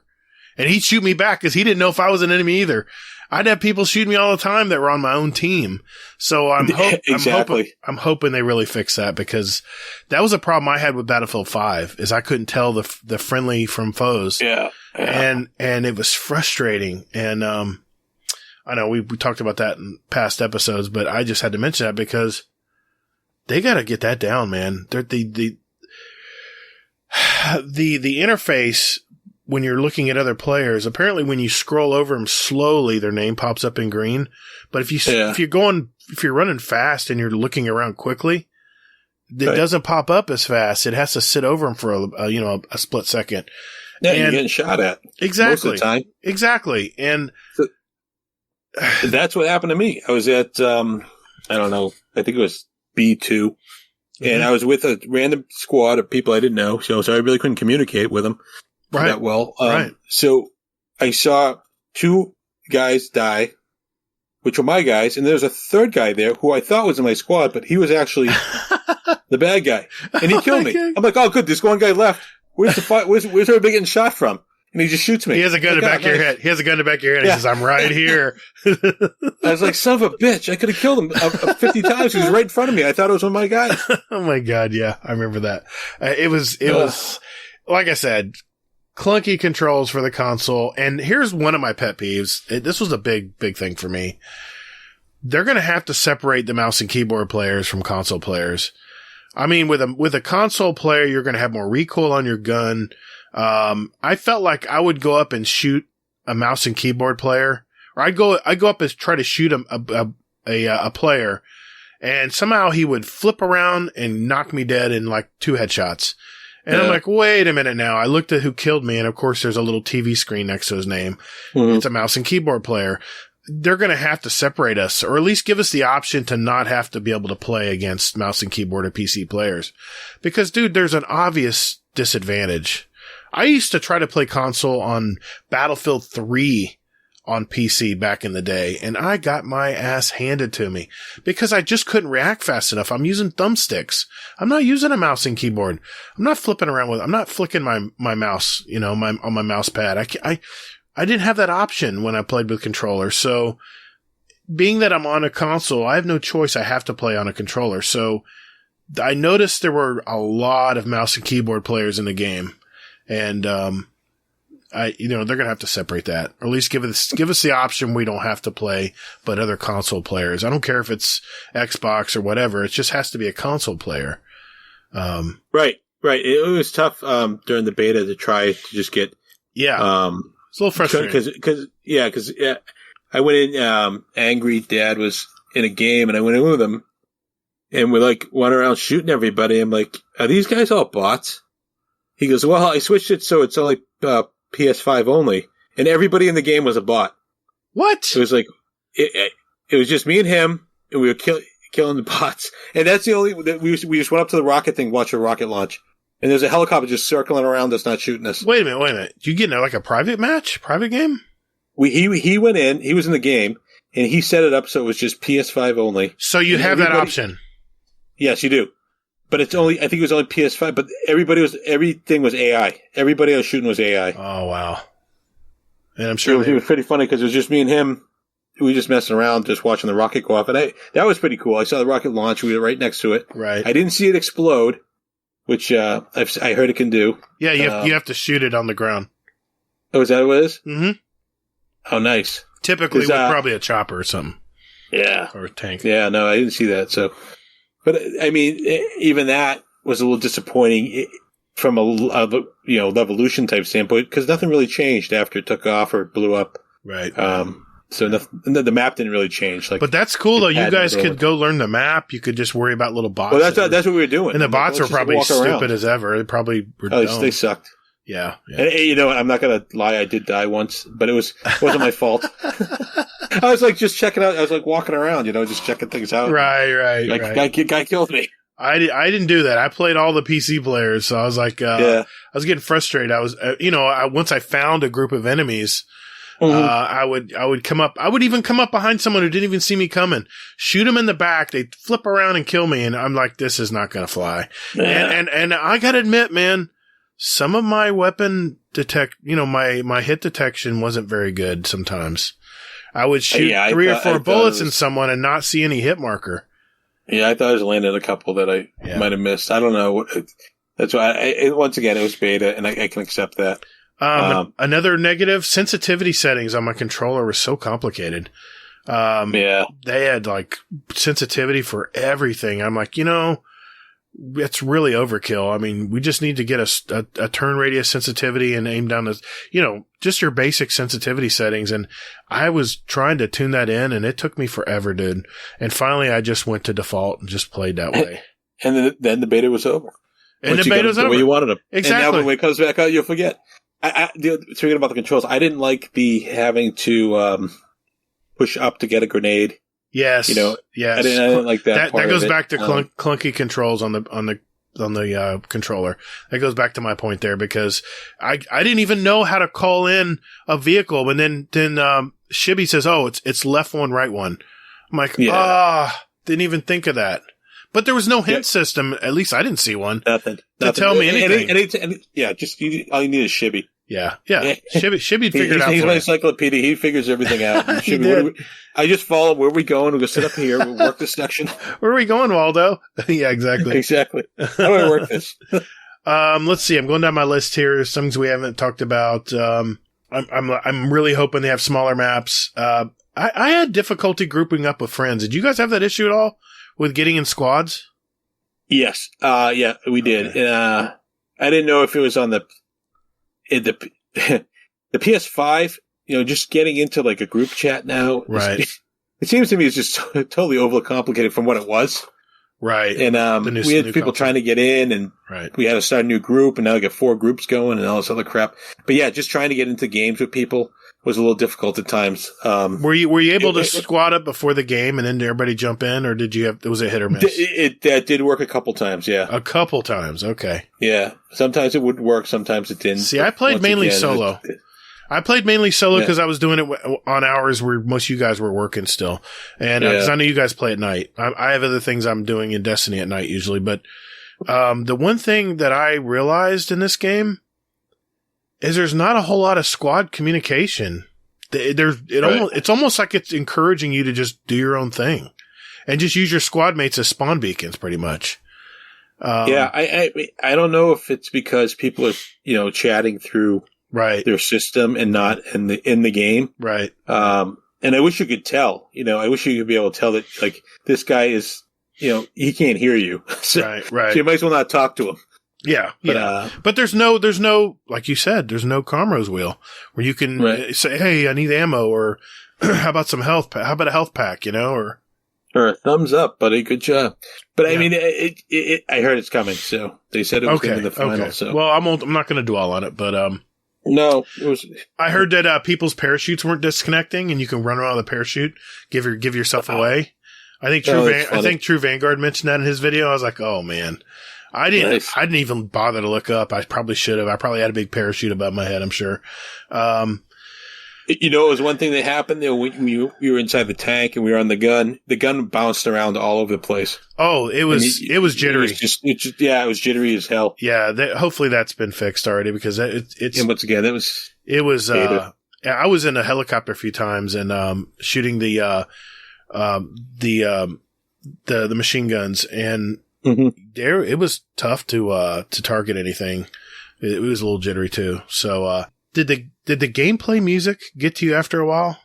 and he'd shoot me back because he didn't know if I was an enemy either. I'd have people shoot me all the time that were on my own team. So I'm hoping they really fix that, because that was a problem I had with Battlefield 5 is I couldn't tell the friendly from foes. Yeah. And it was frustrating. And, I know we talked about that in past episodes, but I just had to mention that because they got to get that down, man. The interface, when you're looking at other players, apparently when you scroll over them slowly, their name pops up in green. But if you're running fast and you're looking around quickly, it doesn't pop up as fast. It has to sit over them for a split second. Yeah, you're getting shot at. Exactly. Most of the time. Exactly. And that's what happened to me. I was at, I don't know, I think it was B2. And I was with a random squad of people I didn't know. So I really couldn't communicate with them that well. Right. So I saw two guys die, which were my guys. And there was a third guy there who I thought was in my squad, but he was actually the bad guy. And he killed me. I'm like, oh, good. This one guy left. Where's the fight? Where's everybody getting shot from? And he just shoots me. He has a gun in the back of your head. He has a gun in the back of your head. He says, I'm right here. I was like, son of a bitch. I could have killed him 50 times. He was right in front of me. I thought it was one of my guys. Oh my God. Yeah. I remember that. It was, like I said, clunky controls for the console. And here's one of my pet peeves. This was a big thing for me. They're going to have to separate the mouse and keyboard players from console players. I mean, with a console player, you're going to have more recoil on your gun. I felt like I would go up and shoot a mouse and keyboard player, or I'd go up and try to shoot a player, and somehow he would flip around and knock me dead in like 2 headshots. And I'm like, wait a minute now. I looked at who killed me, and of course there's a little TV screen next to his name. Mm-hmm. It's a mouse and keyboard player. They're going to have to separate us, or at least give us the option to not have to be able to play against mouse and keyboard or PC players. Because, dude, there's an obvious disadvantage. I used to try to play console on Battlefield 3 on PC back in the day, and I got my ass handed to me because I just couldn't react fast enough. I'm using thumbsticks. I'm not using a mouse and keyboard. I'm not flipping around I'm not flicking my mouse, on my mouse pad. I didn't have that option when I played with controller. So being that I'm on a console, I have no choice. I have to play on a controller. So I noticed there were a lot of mouse and keyboard players in the game, and, they're going to have to separate that, or at least give us the option we don't have to play, but other console players. I don't care if it's Xbox or whatever. It just has to be a console player. Right. It was tough, during the beta to try to just get, it's a little frustrating. Because I went in, angry dad was in a game and I went in with him and we went around shooting everybody. I'm like, are these guys all bots? He goes, well, I switched it so it's only, PS5 only, and everybody in the game was a bot. What? It was it was just me and him, and we were killing the bots. And that's the only we just went up to the rocket thing, watch a rocket launch, and there's a helicopter just circling around us, not shooting us. Wait a minute. You get in a private game? He went in, he was in the game, and he set it up so it was just PS5 only. So you have that option. Yes, you do. But I think it was only PS5, but everything was AI. Everybody I was shooting was AI. Oh, wow. And I'm sure it was pretty funny because it was just me and him. We were just messing around, just watching the rocket go off. And that was pretty cool. I saw the rocket launch. We were right next to it. Right. I didn't see it explode, which, I heard it can do. Yeah, you have to shoot it on the ground. Oh, is that what it is? Mm-hmm. Oh, nice. Typically with probably a chopper or something. Yeah. Or a tank. Yeah, no, I didn't see that. So, but I mean, even that was a little disappointing from a evolution type standpoint because nothing really changed after it took off or blew up. Right. So the map didn't really change. But that's cool though. You guys could go learn the map. You could just worry about little bots. Well, that's what we were doing. And the bots were probably stupid as ever. They probably were dumb. They sucked. Yeah. And, I'm not gonna lie. I did die once, but it wasn't my fault. I was just checking out. I was walking around, just checking things out. Right. Guy killed me. I didn't do that. I played all the PC players, so I was I was getting frustrated. I was, once I found a group of enemies, I would come up. I would even come up behind someone who didn't even see me coming, shoot them in the back. They'd flip around and kill me, and I'm like, this is not going to fly. Yeah. And I got to admit, man, some of my weapon my hit detection wasn't very good sometimes. I would shoot 3 or 4 bullets in someone and not see any hit marker. Yeah, I thought I was landing a couple that I might have missed. I don't know. That's why, once again, it was beta, and I can accept that. Another negative, sensitivity settings on my controller were so complicated. They had sensitivity for everything. I'm like, it's really overkill. I mean, we just need to get a turn radius sensitivity and aim down just your basic sensitivity settings. And I was trying to tune that in, and it took me forever, dude. And finally, I just went to default and just played that way. And then the beta was over. And the beta was over. The way you wanted them. Exactly. And now when it comes back out, you'll forget. Speaking about the controls, I didn't like having to push up to get a grenade. Yes. Yes. I didn't like that. That goes back to clunky controls on the controller. That goes back to my point there because I didn't even know how to call in a vehicle, and then Shibby says, "Oh, it's left one, right one." I'm like, didn't even think of that. But there was no hint system. At least I didn't see one. Nothing. To tell me anything. All you need is Shibby. Yeah. Shibby'd figure it out. He's my encyclopedia. He figures everything out. I just follow where we going. We'll go sit up here. We'll work this section. Where are we going, Waldo? Yeah, exactly. Exactly. How do I work this? Let's see. I'm going down my list here. There's some things we haven't talked about. I'm really hoping they have smaller maps. I had difficulty grouping up with friends. Did you guys have that issue at all with getting in squads? Yes. Yeah, we did. I didn't know if it was on the PS5, just getting into a group chat now. Right. It seems to me it's just totally overcomplicated from what it was. Right. And we had people trying to get in, and we had to start a new group, and now we got 4 groups going and all this other crap. But yeah, just trying to get into games with people was a little difficult at times. Were you able to squad up before the game and then everybody jump in, or was it hit or miss? That did work a couple times, yeah. A couple times, okay. Yeah. Sometimes it would work, sometimes it didn't. See, I played mainly solo. I played mainly solo because I was doing it on hours where most of you guys were working still. And because I know you guys play at night. I have other things I'm doing in Destiny at night usually. But the one thing that I realized in this game is there's not a whole lot of squad communication. It's almost like it's encouraging you to just do your own thing and just use your squad mates as spawn beacons pretty much. I don't know if it's because people are, chatting through their system and not in the game. Right. And I wish you could tell, I wish you could be able to tell that, like, this guy is, he can't hear you. So, right. So you might as well not talk to him. Yeah. But there's no, like you said, there's no Comrose wheel where you can say, hey, I need ammo, or how about some health? How about a health pack, or a thumbs up, buddy. Good job. But I mean, I heard it's coming. So they said it was going to be the final. Okay. So, well, I'm not going to dwell on it, but, no, it was. I heard that people's parachutes weren't disconnecting, and you can run around with a parachute, give yourself away. I think True Vanguard mentioned that in his video. I was like, oh man, I didn't even bother to look up. I probably should have. I probably had a big parachute above my head, I'm sure. It was one thing that happened there when we were inside the tank and we were on the gun. The gun bounced around all over the place. Oh, it was jittery. It was jittery as hell. Yeah, hopefully that's been fixed already because it's. And once again, it was. I was in a helicopter a few times and shooting the machine guns, and there it was tough to target anything. It was a little jittery too. So did the gameplay music get to you after a while?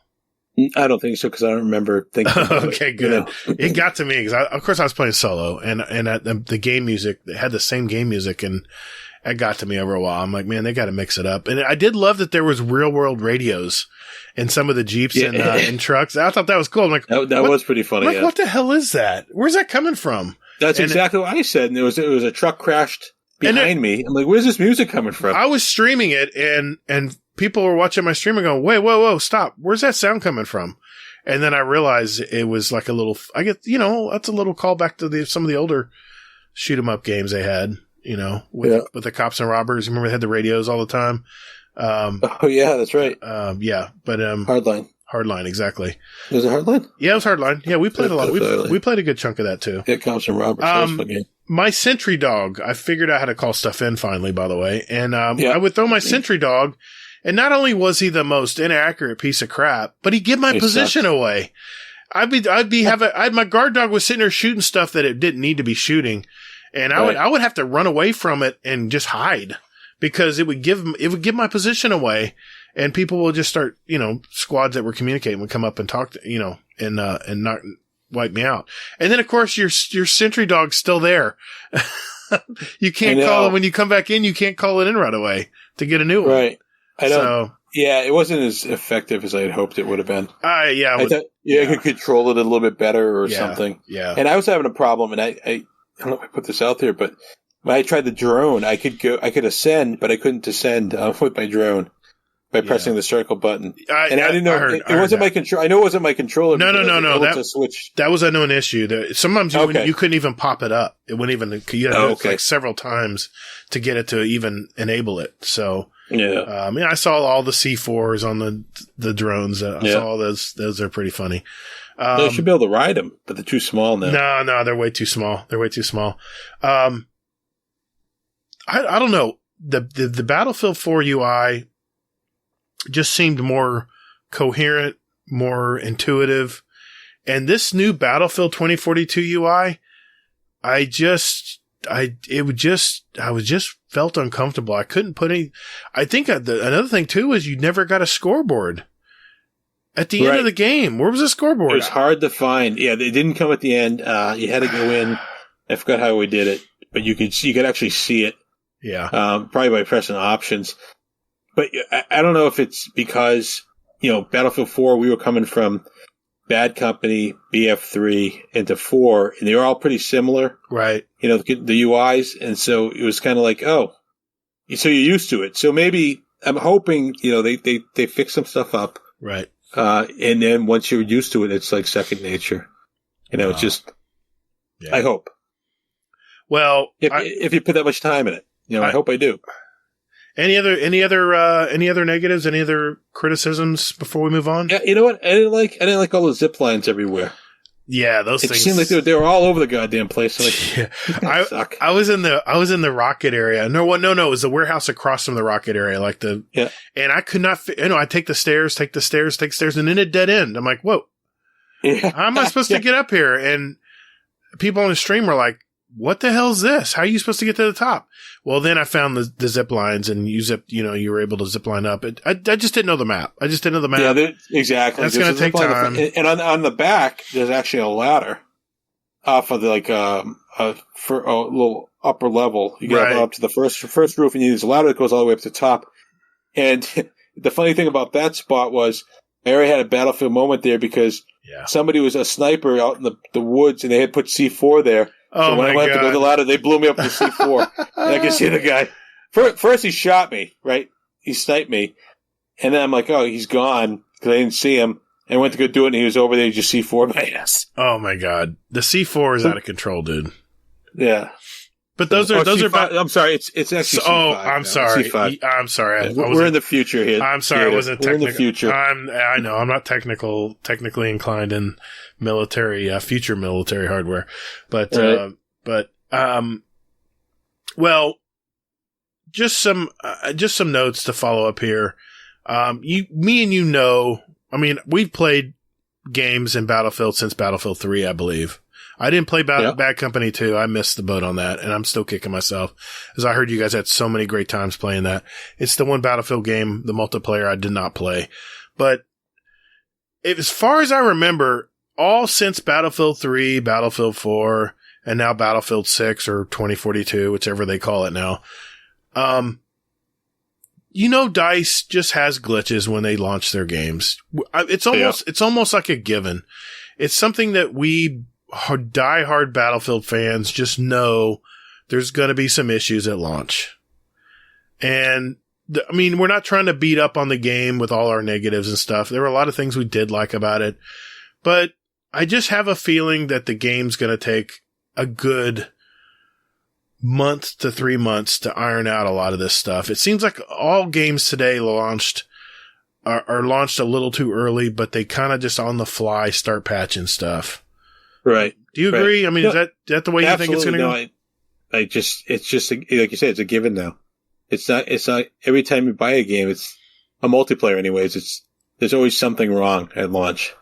I don't think so because I don't remember thinking about okay, it. good. It got to me because of course I was playing solo, and the game music had the same game music, and it got to me over a while. I'm like, man, they got to mix it up. And I did love that there was real world radios in some of the Jeeps and trucks. I thought that was cool. I'm like, that was pretty funny. Like, what the hell is that? Where's that coming from? That's exactly what I said. And it was a truck crashed behind me. I'm like, where's this music coming from? I was streaming it, and people were watching my stream and going, wait, whoa, stop. Where's that sound coming from? And then I realized it was like a little, that's a little callback to some of the older shoot 'em up games they had, with the cops and robbers. Remember they had the radios all the time? Oh yeah, that's right. But Hardline, exactly. Was it Hardline? Yeah, it was Hardline. Yeah, we played a lot. We played a good chunk of that too. Yeah, cops and robbers. That was a fun game. My sentry dog, I figured out how to call stuff in finally, by the way. And I would throw my sentry dog, and not only was he the most inaccurate piece of crap, but he'd give my position away. My guard dog was sitting there shooting stuff that it didn't need to be shooting, and I would have to run away from it and just hide because it would give my position away, and people will just start, squads that were communicating would come up and talk to, and not wipe me out. And then of course your sentry dog's still there. You can't call it when you come back in. You can't call it in right away to get a new one. Right. I don't. So, yeah, it wasn't as effective as I had hoped it would have been. I thought I could control it a little bit better or something. Yeah. And I was having a problem, and I don't know if I put this out there, but when I tried the drone, I could ascend, but I couldn't descend with my drone by pressing the circle button. I didn't know it wasn't my control. I know it wasn't my controller. No. That was a known issue. Sometimes you couldn't even pop it up. It wouldn't even. You had to do it like several times to get it to even enable it. So. Yeah. I saw all the C4s on the drones. I saw all those. Those are pretty funny. They should be able to ride them, but they're too small now. No, they're way too small. I don't know. The Battlefield 4 UI just seemed more coherent, more intuitive. And this new Battlefield 2042 UI, I just felt uncomfortable. I couldn't put any. I think another thing too is you never got a scoreboard at the end of the game. Where was the scoreboard? It was hard to find. Yeah, they didn't come at the end. You had to go in. I forgot how we did it, but you could actually see it. Yeah. Probably by pressing options. But I don't know if it's because, Battlefield 4, we were coming from Bad Company, BF3 into 4, and they were all pretty similar. Right. The UIs. And so it was kind of like, so you're used to it. So maybe I'm hoping, they fix some stuff up. Right. And then once you're used to it, it's like second nature. It's just, I hope. Well, if you put that much time in it, I hope I do. Any other negatives? Any other criticisms before we move on? Yeah, you know what? I didn't like all the zip lines everywhere. Yeah, those it things. It seemed like they were all over the goddamn place. Like, yeah. suck. I was in the rocket area. No, it was the warehouse across from the rocket area. And I could not. I take the stairs, and then a dead end. I'm like, whoa. Yeah. How am I supposed to get up here? And people on the stream were like, what the hell is this? How are you supposed to get to the top? Well, then I found the zip lines and you were able to zip line up. I just didn't know the map. Yeah, exactly. That's going to take time. And on the back, there's actually a ladder off of for a little upper level. You get up to the first roof and you use a ladder that goes all the way up to the top. And the funny thing about that spot was I already had a Battlefield moment there because somebody was a sniper out in the woods and they had put C4 there. So when I went to go to the ladder, they blew me up with C4. And I could see the guy. First he shot me, right? He sniped me. And then I'm like, oh, he's gone because I didn't see him. And I went to go do it and he was over there. He just C4'd my ass. Oh my God. The C4 is out of control, dude. Yeah. But those are I'm sorry. It's actually C5. Oh, I'm sorry. C5. I'm sorry. We're in the future here. I'm sorry. I wasn't technical. We're in the future. I know. I'm not technically inclined in future military hardware. But, well, just some notes to follow up here. We've played games in Battlefield since Battlefield 3, I believe. I didn't play Bad Company 2. I missed the boat on that, and I'm still kicking myself, as I heard you guys had so many great times playing that. It's the one Battlefield game, the multiplayer, I did not play. But as far as I remember, all since Battlefield 3, Battlefield 4, and now Battlefield 6 or 2042, whichever they call it now, DICE just has glitches when they launch their games. It's almost like a given. It's something that we diehard Battlefield fans just know there's going to be some issues at launch. And we're not trying to beat up on the game with all our negatives and stuff. There were a lot of things we did like about it, but I just have a feeling that the game's going to take a good month to 3 months to iron out a lot of this stuff. It seems like all games today are launched a little too early, but they kind of just on the fly start patching stuff. Right. Do you agree? Is that the way you think it's going to go? It's just like you said, it's a given now. It's not every time you buy a game, it's a multiplayer anyways. There's always something wrong at launch.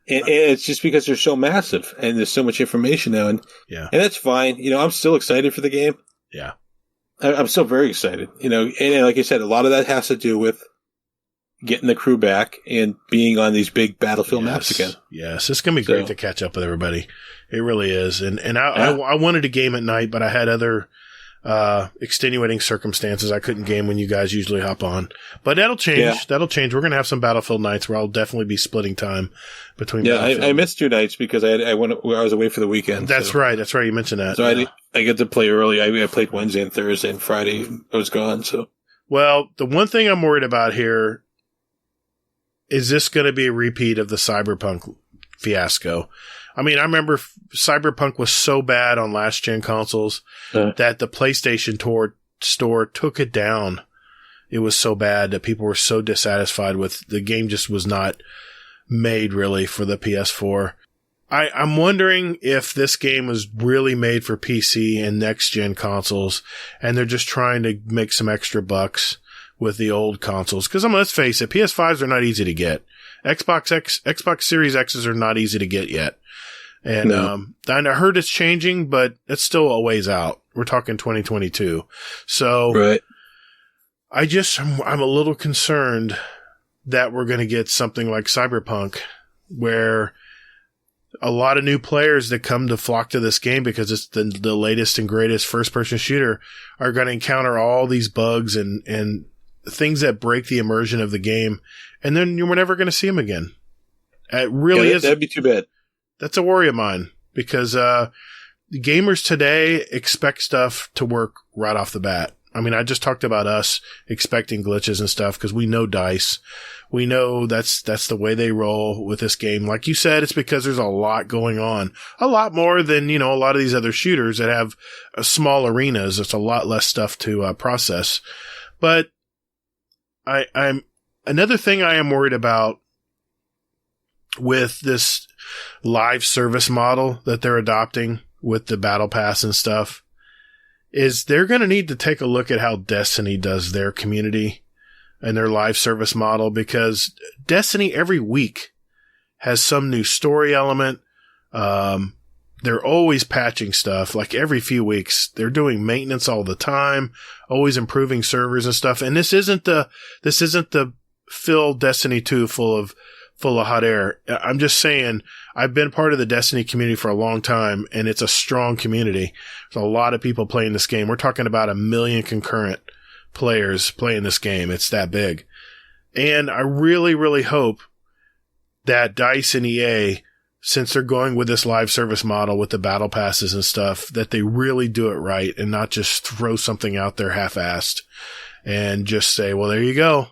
And it's just because they're so massive and there's so much information now. And that's fine. I'm still excited for the game. Yeah. I'm still very excited, and like I said, a lot of that has to do with getting the crew back and being on these big Battlefield maps again. Yes, it's going to be great to catch up with everybody. It really is. And I wanted to game at night, but I had other extenuating circumstances. I couldn't game when you guys usually hop on. But that'll change. Yeah. That'll change. We're going to have some Battlefield nights where I'll definitely be splitting time between. Yeah, I missed 2 nights because I was away for the weekend. That's right. That's right. You mentioned that. So I get to play early. I played Wednesday and Thursday and Friday. I was gone. So. Well, the one thing I'm worried about here is this going to be a repeat of the Cyberpunk fiasco. I remember Cyberpunk was so bad on last gen consoles that the PlayStation store took it down. It was so bad that people were so dissatisfied with the game. Just was not made really for the PS4. I'm wondering if this game was really made for PC and next gen consoles, and they're just trying to make some extra bucks with the old consoles. Because let's face it, PS5s are not easy to get. Xbox Series X's are not easy to get yet. And I heard it's changing, but it's still a ways out. We're talking 2022. So right. I'm a little concerned that we're going to get something like Cyberpunk, where a lot of new players that come to flock to this game because it's the latest and greatest first-person shooter are going to encounter all these bugs and things that break the immersion of the game, and then we're never going to see them again. It really is. That'd be too bad. That's a worry of mine because gamers today expect stuff to work right off the bat. I just talked about us expecting glitches and stuff because we know DICE. We know that's the way they roll with this game. Like you said, it's because there's a lot going on. A lot more than, a lot of these other shooters that have small arenas. It's a lot less stuff to process. But I'm another thing I am worried about with this live service model that they're adopting with the battle pass and stuff is they're going to need to take a look at how Destiny does their community and their live service model, because Destiny every week has some new story element. They're always patching stuff, like every few weeks. They're doing maintenance all the time, always improving servers and stuff. And this isn't the fill Destiny 2 full of hot air. I'm just saying, I've been part of the Destiny community for a long time, and it's a strong community. There's a lot of people playing this game. We're talking about 1 million concurrent players playing this game. It's that big. And I really, really hope that DICE and EA, since they're going with this live service model with the battle passes and stuff, that they really do it right and not just throw something out there half-assed and just say, well, there you go,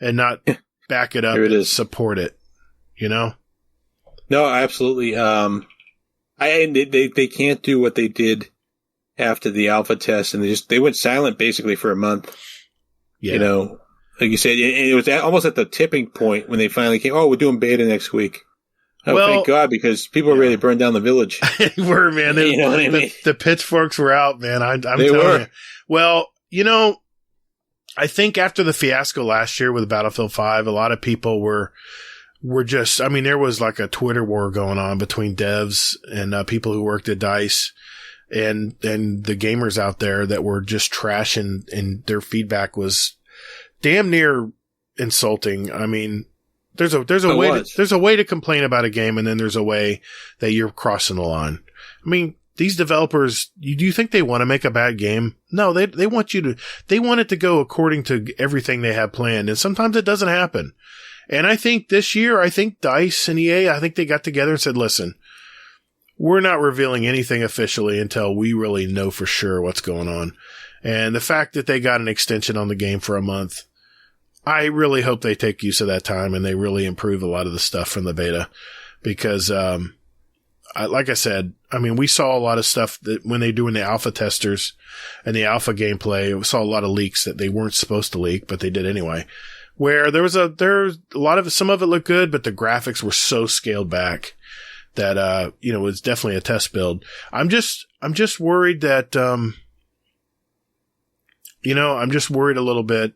and not back it up and support it, you know? No, absolutely. They can't do what they did after the alpha test, and they went silent basically for a month. Yeah. You know, like you said, it was almost at the tipping point when they finally came, we're doing beta next week. Oh, well, thank God, because people were ready to burn down the village. They were, man. You know what I mean? The pitchforks were out, man. I'm telling you. Well, you know, I think after the fiasco last year with Battlefield 5, a lot of people were just, I mean, there was like a Twitter war going on between devs and people who worked at DICE and the gamers out there that were just trashing, and their feedback was damn near insulting. I mean, there's a way to complain about a game, and then there's a way that you're crossing the line. I mean, these developers, do you think they want to make a bad game? No, they want it to go according to everything they have planned, and sometimes it doesn't happen. And I think this year, DICE and EA, I think they got together and said, listen, we're not revealing anything officially until we really know for sure what's going on. And the fact that they got an extension on the game for a month, I really hope they take use of that time and they really improve a lot of the stuff from the beta, because, like I said, I mean, we saw a lot of stuff that when they doing the alpha testers and the alpha gameplay, we saw a lot of leaks that they weren't supposed to leak, but they did anyway, where there was a lot of, some of it looked good, but the graphics were so scaled back that, it was definitely a test build. I'm just worried that, I'm just worried a little bit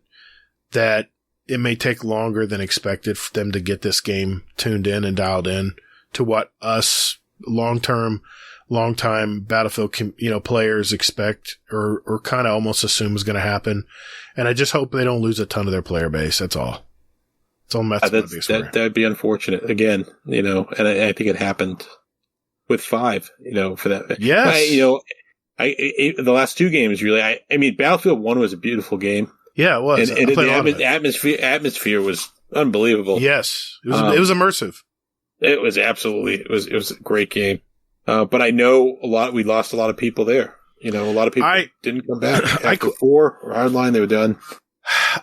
that it may take longer than expected for them to get this game tuned in and dialed in to what us long-time Battlefield, players expect or kind of almost assume is going to happen. And I just hope they don't lose a ton of their player base. That's all. That'd be unfortunate again, and I think it happened with 5, for that. Yes. The last 2 games really, I mean, Battlefield 1 was a beautiful game. Yeah, it was. And the atmosphere was unbelievable. Yes. It was immersive. It was absolutely, it was a great game. But I know we lost a lot of people there. A lot of people didn't come back. After 4 or Hardline, they were done.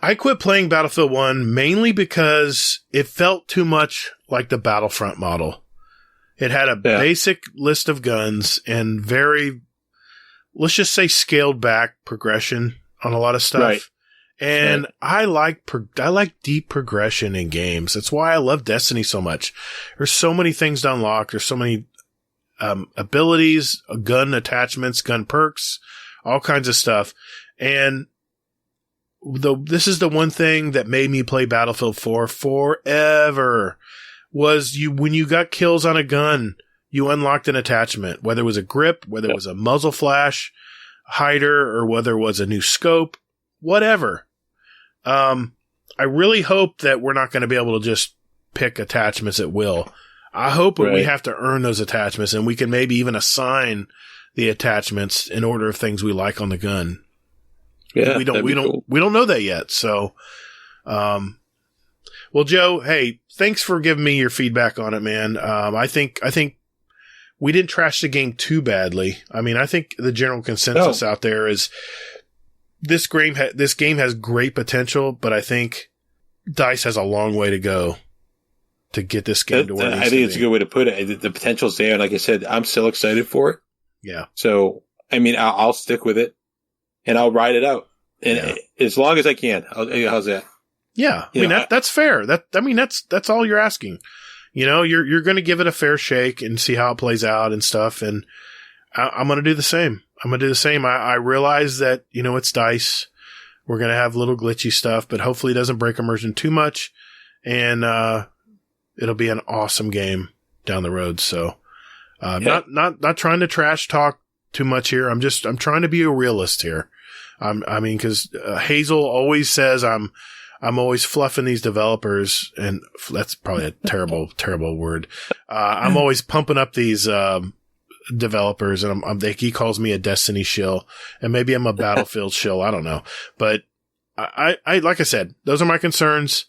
I quit playing Battlefield 1 mainly because it felt too much like the Battlefront model. It had a basic list of guns and very, let's just say, scaled back progression on a lot of stuff. Right. And I like deep progression in games. That's why I love Destiny so much. There's so many things to unlock. There's so many abilities, gun attachments, gun perks, all kinds of stuff. And this is the one thing that made me play Battlefield 4 forever, was when you got kills on a gun, you unlocked an attachment, whether it was a grip, whether it was a muzzle flash hider, or whether it was a new scope, whatever. I really hope that we're not going to be able to just pick attachments at will. I hope that we have to earn those attachments, and we can maybe even assign the attachments in order of things we like on the gun. Yeah, we don't know that yet. So, well, Joe, hey, thanks for giving me your feedback on it, man. I think we didn't trash the game too badly. I mean, I think the general consensus out there is this game has great potential, but I think DICE has a long way to go to get this game to where it needs to be. I think it's a good way to put it. The potential's there, and like I said, I'm still excited for it. Yeah. So, I mean, I'll stick with it, and I'll ride it out. And as long as I can. How's that? Yeah. I mean, that's fair. That's all you're asking. You're going to give it a fair shake and see how it plays out and stuff. And I'm going to do the same. I realize that, it's DICE. We're going to have little glitchy stuff, but hopefully it doesn't break immersion too much. And, it'll be an awesome game down the road. So, not trying to trash talk too much here. I'm trying to be a realist here. Cause Hazel always says I'm always fluffing these developers, and that's probably a terrible, terrible word. I'm always pumping up these, developers, and he calls me a Destiny shill, and maybe I'm a Battlefield shill. I don't know. But I like I said, those are my concerns.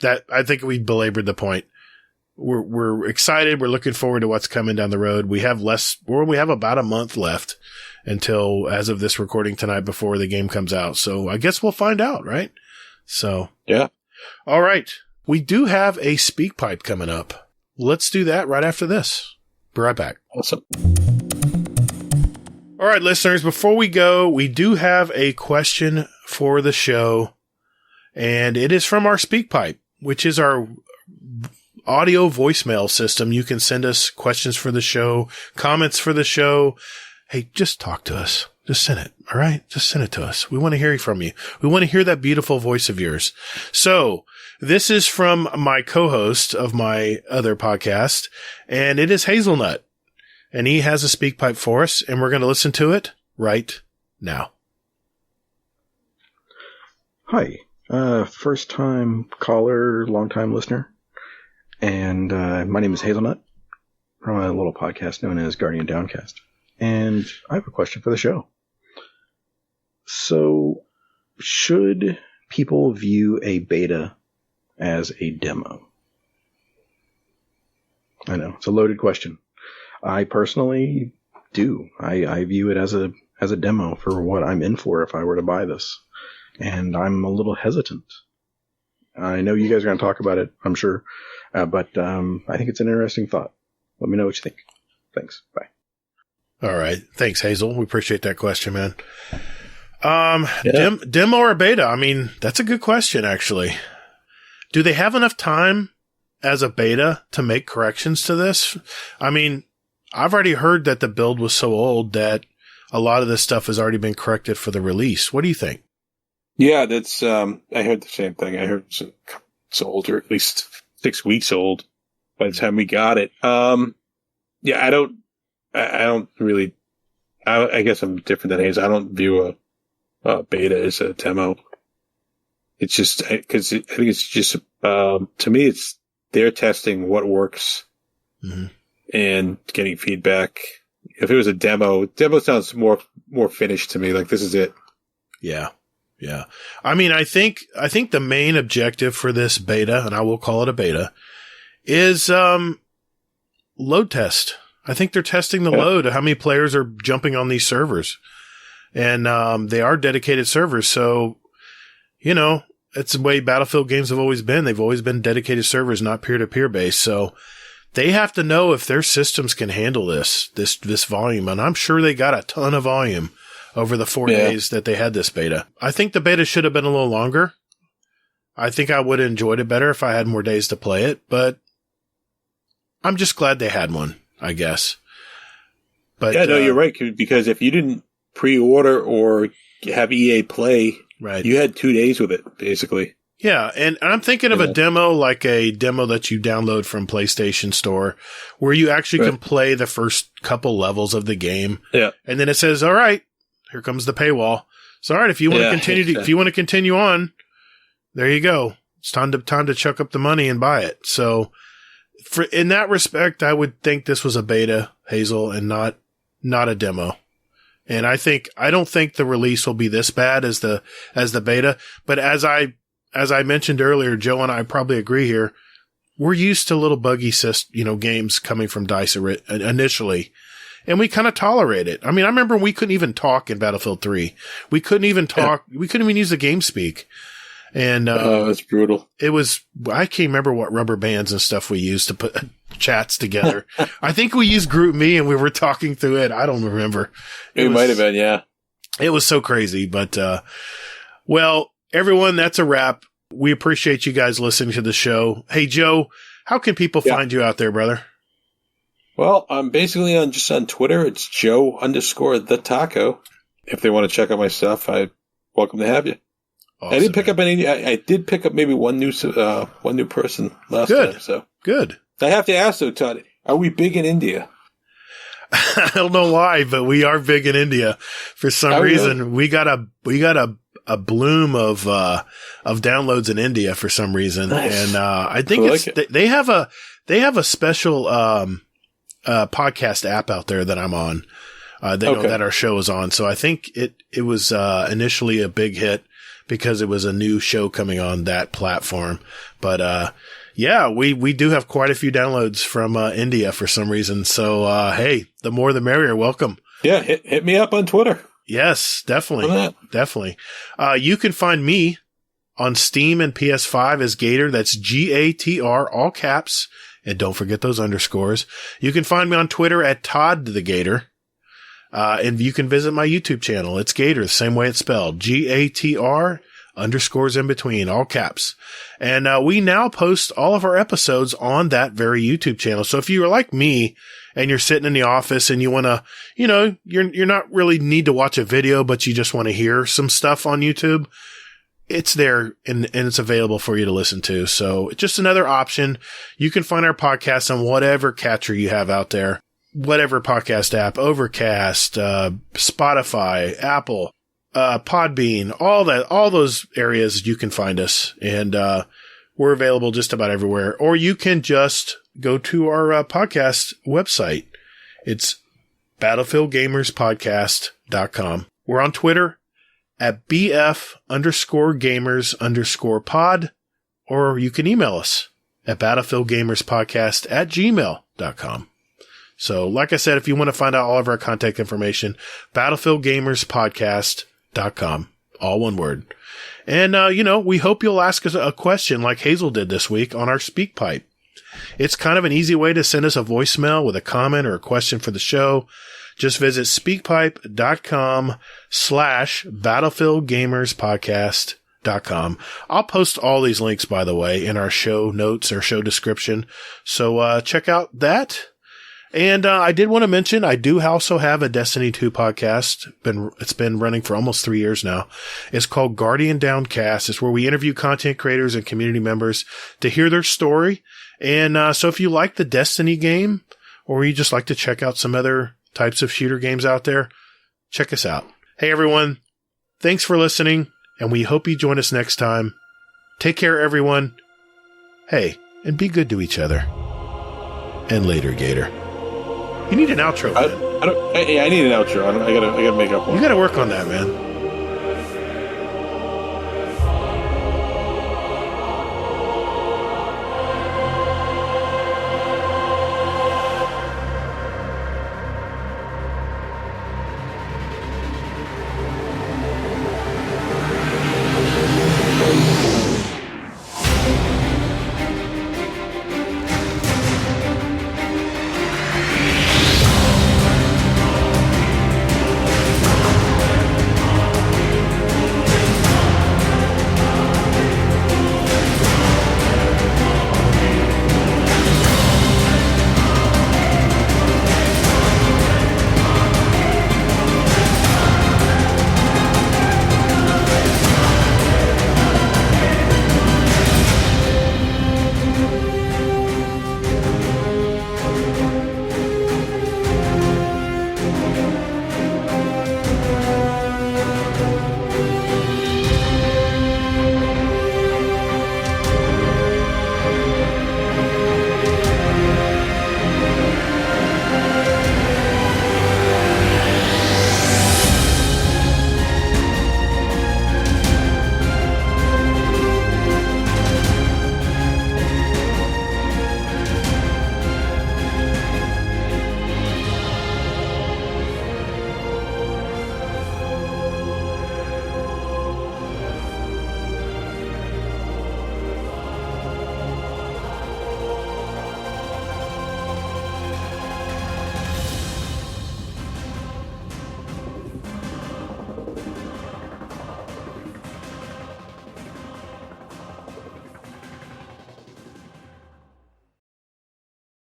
That I think we belabored the point. We're excited. We're looking forward to what's coming down the road. We have about a month left until, as of this recording tonight, before the game comes out. So I guess we'll find out, right? So yeah. All right. We do have a speak pipe coming up. Let's do that right after this. Be right back. Awesome. All right, listeners, before we go, we do have a question for the show, and it is from our SpeakPipe, which is our audio voicemail system. You can send us questions for the show, comments for the show. Hey, just talk to us. Just send it. All right. Just send it to us. We want to hear from you. We want to hear that beautiful voice of yours. So this is from my co-host of my other podcast, and it is Hazelnut, and he has a speak pipe for us, and we're going to listen to it right now. Hi. First time caller, long time listener. And, my name is Hazelnut from a little podcast known as Guardian Downcast. And I have a question for the show. So, should people view a beta as a demo? I know, it's a loaded question. I personally do. I view it as a demo for what I'm in for if I were to buy this. And I'm a little hesitant. I know you guys are going to talk about it, I'm sure. But I think it's an interesting thought. Let me know what you think. Thanks. Bye. All right. Thanks, Hazel. We appreciate that question, man. Demo or beta? I mean, that's a good question, actually. Do they have enough time as a beta to make corrections to this? I mean, I've already heard that the build was so old that a lot of this stuff has already been corrected for the release. What do you think? Yeah, that's, I heard the same thing. I heard it's older, at least 6 weeks old by the time we got it. Yeah, I don't really, I guess I'm different than Hayes. I don't view a beta as a demo. It's just, cause I think it's just, to me, it's they're testing what works and getting feedback. If it was a demo sounds more finished to me. Like, this is it. Yeah. Yeah. I mean, I think the main objective for this beta, and I will call it a beta, is, load test. I think they're testing the load of how many players are jumping on these servers. And, they are dedicated servers. So, it's the way Battlefield games have always been. They've always been dedicated servers, not peer-to-peer based. So they have to know if their systems can handle this volume. And I'm sure they got a ton of volume over the 4 days that they had this beta. I think the beta should have been a little longer. I think I would have enjoyed it better if I had more days to play it, but I'm just glad they had one, I guess. But yeah, no, you're right, because if you didn't pre-order or have EA Play, right, you had 2 days with it, basically. Yeah, and I'm thinking of a demo like a demo that you download from PlayStation Store, where you actually can play the first couple levels of the game. Yeah, and then it says, "All right, here comes the paywall." So, all right, if you want to continue, if you want to continue on, there you go. It's time to chuck up the money and buy it. So, in that respect, I would think this was a beta, Hazel, and not a demo. And I don't think the release will be this bad as the beta. But as I mentioned earlier, Joe and I probably agree here. We're used to little buggy games coming from DICE initially. And we kind of tolerate it. I mean, I remember we couldn't even talk in Battlefield 3. We couldn't even talk. We couldn't even use the game speak. And, it's brutal. I can't remember what rubber bands and stuff we used to put chats together. I think we used GroupMe and we were talking through it. I don't remember. It might have been, yeah. It was so crazy, but, Well, everyone, that's a wrap. We appreciate you guys listening to the show. Hey, Joe, how can people find you out there, brother? Well, I'm basically just on Twitter. It's Joe_the_Taco. If they want to check out my stuff, I'm welcome to have you. Awesome, I didn't pick up any. I did pick up maybe one new person last time. So good. I have to ask though, Todd, are we big in India? I don't know why, but we are big in India. For some reason, really? we got a bloom of downloads in India for some reason, Nice. and I think they have a special podcast app out there that I'm on. That our show is on. So I think it was initially a big hit because it was a new show coming on that platform. But we do have quite a few downloads from India for some reason. So hey, the more the merrier. Welcome. Yeah, hit me up on Twitter. Yes, definitely. Definitely. You can find me on Steam and PS5 as Gator. That's GATR, all caps. And don't forget those underscores. You can find me on Twitter at Todd the Gator. And you can visit my YouTube channel. It's Gator, the same way it's spelled. GATR, underscores in between, all caps. And we now post all of our episodes on that very YouTube channel. So if you are like me and you're sitting in the office and you want to, you're not really need to watch a video, but you just want to hear some stuff on YouTube, it's there and it's available for you to listen to. So just another option. You can find our podcast on whatever catcher you have out there. Whatever podcast app, Overcast, Spotify, Apple, Podbean, all those areas you can find us. And, we're available just about everywhere. Or you can just go to our, podcast website. It's battlefieldgamerspodcast.com. We're on Twitter at BF_gamers_pod, or you can email us at battlefieldgamerspodcast@gmail.com. So, like I said, if you want to find out all of our contact information, battlefieldgamerspodcast.com. All one word. And, we hope you'll ask us a question like Hazel did this week on our SpeakPipe. It's kind of an easy way to send us a voicemail with a comment or a question for the show. Just visit speakpipe.com/battlefieldgamerspodcast.com. I'll post all these links, by the way, in our show notes or show description. So, check out that. And I did want to mention, I do also have a Destiny 2 podcast. It's been running for almost 3 years now. It's called Guardian Downcast. It's where we interview content creators and community members to hear their story. And so if you like the Destiny game, or you just like to check out some other types of shooter games out there, check us out. Hey, everyone. Thanks for listening, and we hope you join us next time. Take care, everyone. Hey, and be good to each other. And later, Gator. You need an outro, man. I need an outro. I gotta make up one. You gotta work on that, man.